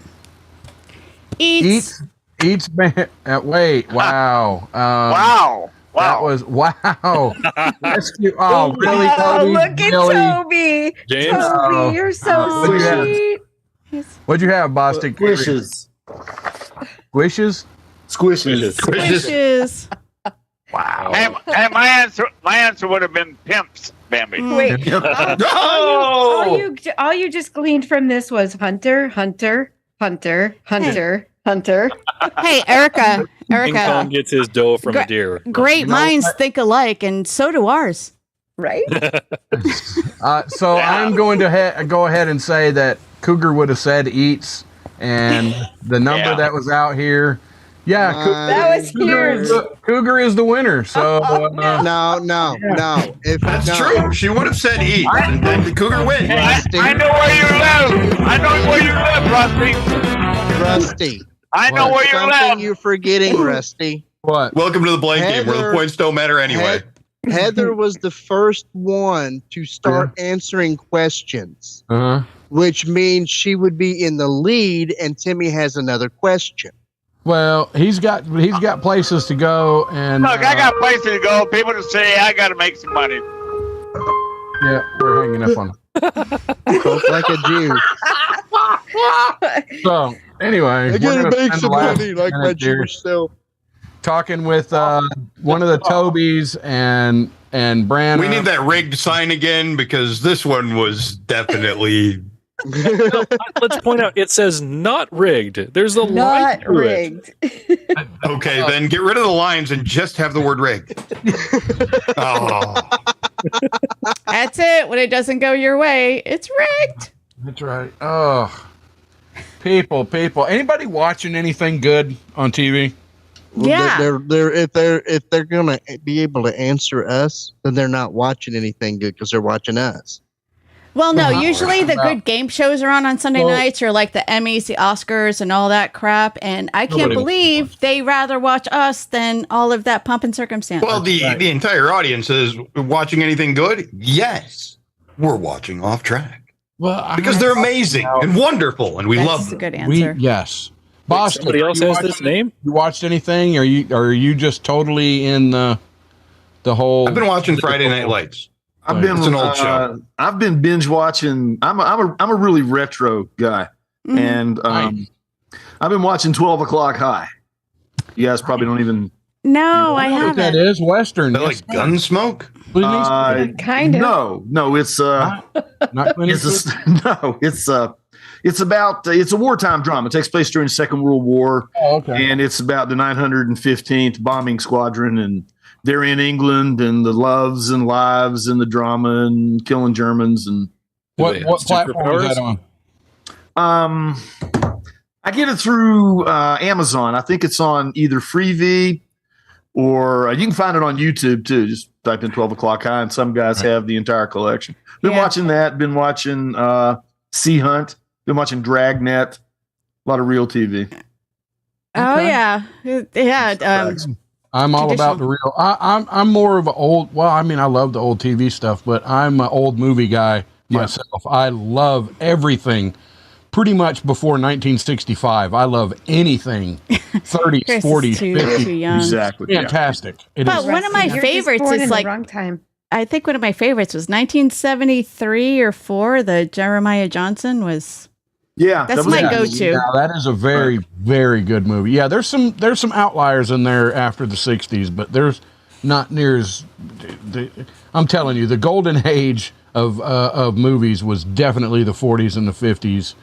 Eats. Eats. Wait, wow. Wow. That was wow. Rescue. Oh, really? Oh, Toby? look at Billy? Toby. James? Toby, you're so What'd you have? sweet. What'd you have, Boston? Squishes. Squishes? Squishes. Wishes. Wow. Hey, my answer would have been pimps, Bambi. Wait. All you just gleaned from this was Hunter, Hunter, Hunter, Hunter, Hunter. Hey, Erica. King Kong gets his dough from a deer. Great minds think alike, and so do ours. Right? So I'm going to go ahead and say that Cougar would have said eats, and the number that was out here. Yeah, that was huge. Cougar is the winner. So no. If That's true. She would have said eat, and then the Cougar wins. I know where you live. I know where you live, Rusty. Rusty. I know where you Something live. you're forgetting, Rusty. What? Welcome to the blank game where the points don't matter anyway. Heather was the first one to start answering questions, Uh-huh. which means she would be in the lead, and Timmy has another question. Well, he's got places to go, and Look, I got places to go. People to say I got to make some money. yeah, we're hanging up on him. Spoke like a Jew. So anyway, I we're gotta gonna make spend some the last money like my minute here Jewish self. talking with one of the Tobys and Branna. We need that rigged sign again because this one was definitely. Let's point out it says not rigged. There's a line Not through rigged. Okay, then get rid of the lines and just have the word rigged. Oh, That's it. When it doesn't go your way, it's rigged. That's right. Oh, people. Anybody watching anything good on TV? Yeah. If they're gonna be able to answer us, then they're not watching anything good because they're watching us. Well, no, Wow. usually the good game shows are on Sunday nights, or like the Emmys, the Oscars, and all that crap. And I can't Nobody believe they rather watch us than all of that pomp and circumstance. well, the entire audience is watching anything good. Yes, we're watching Off Track because they're amazing and wonderful, and we That's love a them. good answer. Yes. Boston. somebody else you has watched- this name? You watched anything? Or are you just totally in the whole? I've been watching Friday Night Lights. I've been It's an old show. I've been binge watching. I'm a really retro guy, Mhm. and I've been watching 12 O'clock High. You guys probably don't even No, I What that haven't. is Western. Is that like Gunsmoke? Kind of. No, it's not Clint Eastwood? it's a wartime drama. It takes place during the Second World War. Oh, okay. And it's about the 915th Bombing Squadron, and they're in England, and the loves and lives and the drama and killing Germans. And What platform is that on? I get it through Amazon. I think it's on either Freevee or you can find it on YouTube too. Just type in 12 O'Clock High, and some guys have the entire collection. Been watching that. Been watching Sea Hunt. Been watching Dragnet. A lot of real TV. Oh yeah, yeah. I'm all about the real. I'm more of an old. Well, I mean, I love the old TV stuff, but I'm an old movie guy myself. I love everything. Pretty much before 1965. I love anything 30s, 40s, 50s. Too young. Exactly. Fantastic. But one of my favorites is like wrong time. I think one of my favorites was 1973 or 4. The Jeremiah Johnson was. Yeah, that's my go-to. Yeah, that is a very, very good movie. Yeah, there's some outliers in there after the 60s, but there's not near as. I'm telling you, the golden age of movies was definitely the 40s and the 50s.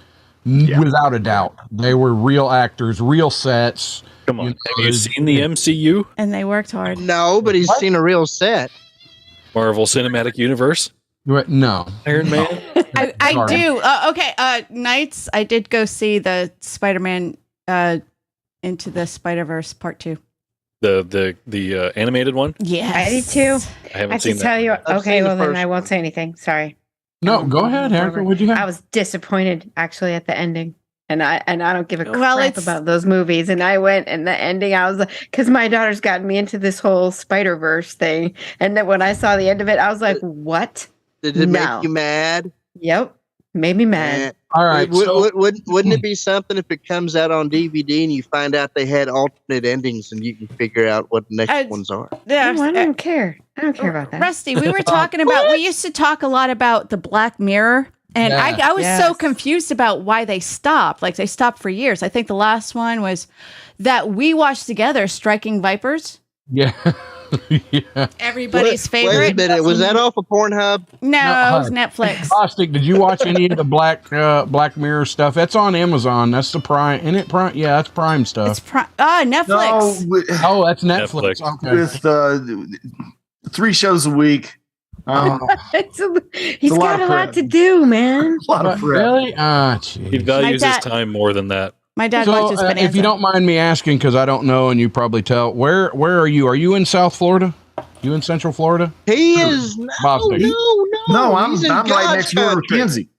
Without a doubt. They were real actors, real sets. Come on. Have you seen the MCU? And they worked hard. No, but he's seen a real set. Marvel Cinematic Universe? No. Iron Man? I do. Okay. Nights, I did go see the Spider-Man Into the Spider-Verse Part 2. The animated one? Yeah. I did too. I haven't I seen have to tell you. I've Okay, seen the well then first I won't say anything. Sorry. No, go ahead, Erica. What'd you have? I was disappointed actually at the ending. And I don't give a crap Well, it's- about those movies. And I went and the ending, I was like, because my daughter's gotten me into this whole Spider-Verse thing. And then when I saw the end of it, I was like, what? Did it make you mad? Yep. Made me mad. All right. Wouldn't it be something if it comes out on DVD and you find out they had alternate endings and you can figure out what the next ones are? Yeah, I don't care. I don't care about that. Rusty, we were talking about, we used to talk a lot about the Black Mirror. And I was so confused about why they stopped. Like they stopped for years. I think the last one was that we watched together, Striking Vipers. Yeah. Yeah. Everybody's favorite. Wait a minute, was that off of Pornhub? No, it was Netflix. Bostic, did you watch any of the Black Mirror stuff? That's on Amazon. That's the Prime. Isn't it Prime? Yeah, that's Prime stuff. It's Netflix. Oh, that's Netflix. Okay. With 3 shows a week. He's got a lot to do, man. A lot of prep. Really? He values his time more than that. My dad watches Bonanza. If you don't mind me asking, because I don't know, and you probably tell, where are you? Are you in South Florida? You in Central Florida? He is. No, I'm He's in right God's next door to country. Kinsey.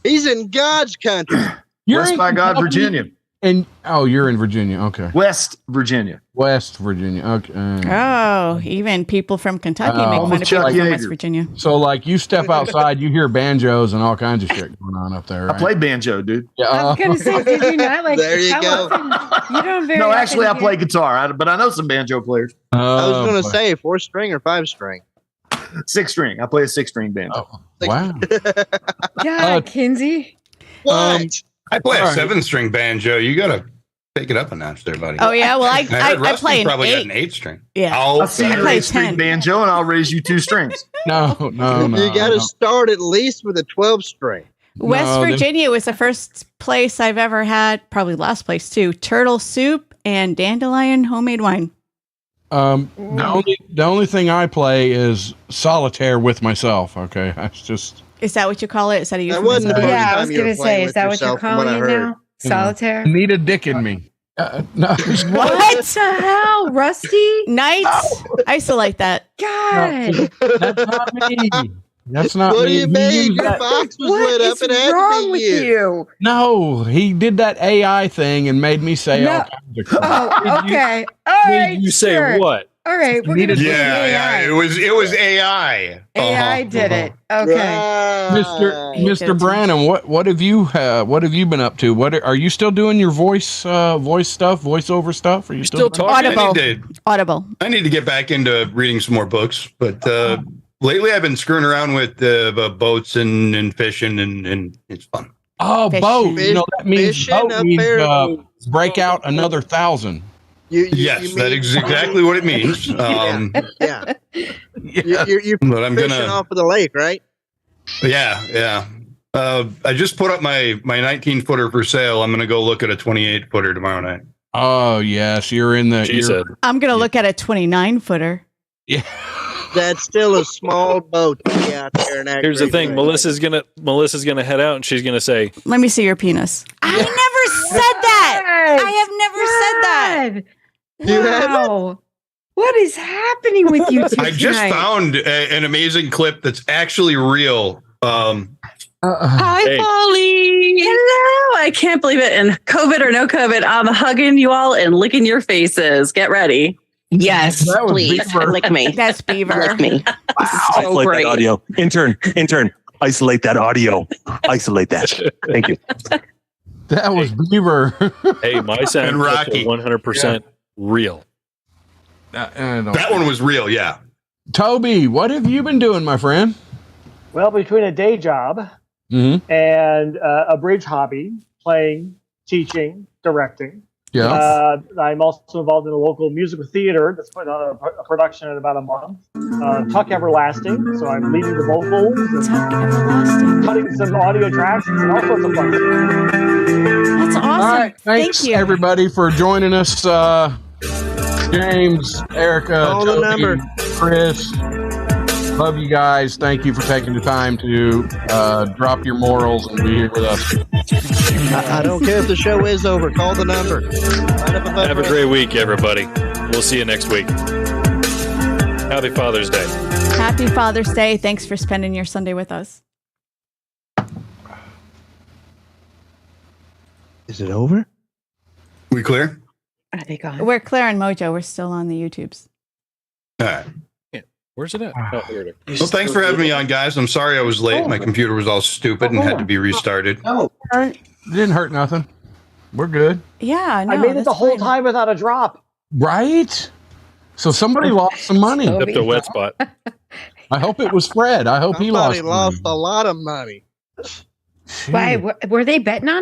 He's in God's country. West by God, Virginia. And you're in Virginia. Okay. West Virginia. Okay. Oh, even people from Kentucky make fun of people from West Virginia. So, like, you step outside, you hear banjos and all kinds of shit going on up there. Right? I play banjo, dude. Yeah. I was gonna say, did you not like? There you go. You don't very. No, actually, I often play hear- guitar, but I know some banjo players. I was going to say 4-string or 5-string. 6-string. I play a 6-string banjo. Wow. God, Kinsey. What? I play a 7-string banjo. You got to take it up a notch there, buddy. Oh yeah, well I Rusty's play an probably 8. got an 8-string. Yeah. I'll see I your play 8-string 10. banjo, and I'll raise you 2 strings. No. You got to start at least with a 12-string. West Virginia was the first place I've ever had, probably last place too. Turtle soup and dandelion homemade wine. The only thing I play is solitaire with myself. Okay, that's just. Is that what you call it? Is that a That wasn't the first Yeah, I time was you were gonna playing say, is with that what you're yourself, from what calling I it heard. now? Solitaire. Need a dick in me. No. What the hell, Rusty? Nights. I used to like that. God. That's not me. That's not What me. do you He mean? used Your that- box was What lit up. is It had wrong to with be you. you? No, he did that AI thing and made me say all kinds of crap. Oh, okay. All right. You say sure. what? All right. We're gonna blame Yeah, AI. it was AI. AI did it. Okay. Mr. Branham, what have you been up to? What are you still doing your voice stuff, voiceover stuff? Are you still talking? Audible. I need to get back into reading some more books, but lately I've been screwing around with boats and fishing, and it's fun. Oh, boat. You know, that means Fishing boat up means there. break out another 1,000. Yes, that is exactly what it means. Yeah. You're But I'm fishing gonna. off of the lake, right? Yeah. I just put up my 19 footer for sale. I'm gonna go look at a 28 footer tomorrow night. Oh yes, you're in the. She said. I'm going to look at a 29 footer. Yeah. That's still a small boat to be out there. And Here's the thing: Melissa's gonna head out, and she's gonna say, Let me see your penis. I never said that. I have never said that. Wow. What is happening with you two I just tonight? found an amazing clip that's actually real. Hi, Hey. Polly. Hello. I can't believe it. And COVID or no COVID, I'm hugging you all and licking your faces. Get ready. Yes, That was please. Beaver. Lick me. That's Beaver. Lick me. Wow. So Isolate great. that audio. Intern, isolate that audio. Isolate that. Thank you. That was Beaver. "Hey, my sound And Rocky. 100% real." That one was real, yeah. Toby, what have you been doing, my friend? Well, between a day job Mm-hmm. and a bridge hobby, playing, teaching, directing. Yeah. I'm also involved in a local musical theater that's putting on a production in about a month. Tuck Everlasting, so I'm leading the vocals and cutting some audio tracks and all sorts of fun. That's awesome. All right. Thanks, Thank you. everybody, for joining us. James, Erica, Call the Toby, number. Chris. Love you guys. Thank you for taking the time to drop your morals and be here with us. I don't care if the show is over. Call the number. Have a great week, everybody. We'll see you next week. Happy Father's Day. Happy Father's Day. Thanks for spending your Sunday with us. Is it over? We clear? Are they gone? We're Claire and Mojo. We're still on the YouTubes. All right. Where's it at? Oh, here it is. Well, thanks for having me on, guys. I'm sorry I was late. My computer was all stupid and had to be restarted. No, it didn't hurt nothing. We're good. Yeah, no, I made it the that's whole fine. time without a drop. Right? So somebody lost some money. Except a wet spot. I hope it was Fred. I hope he Somebody lost lost a lot of money. Why? Were they betting on it?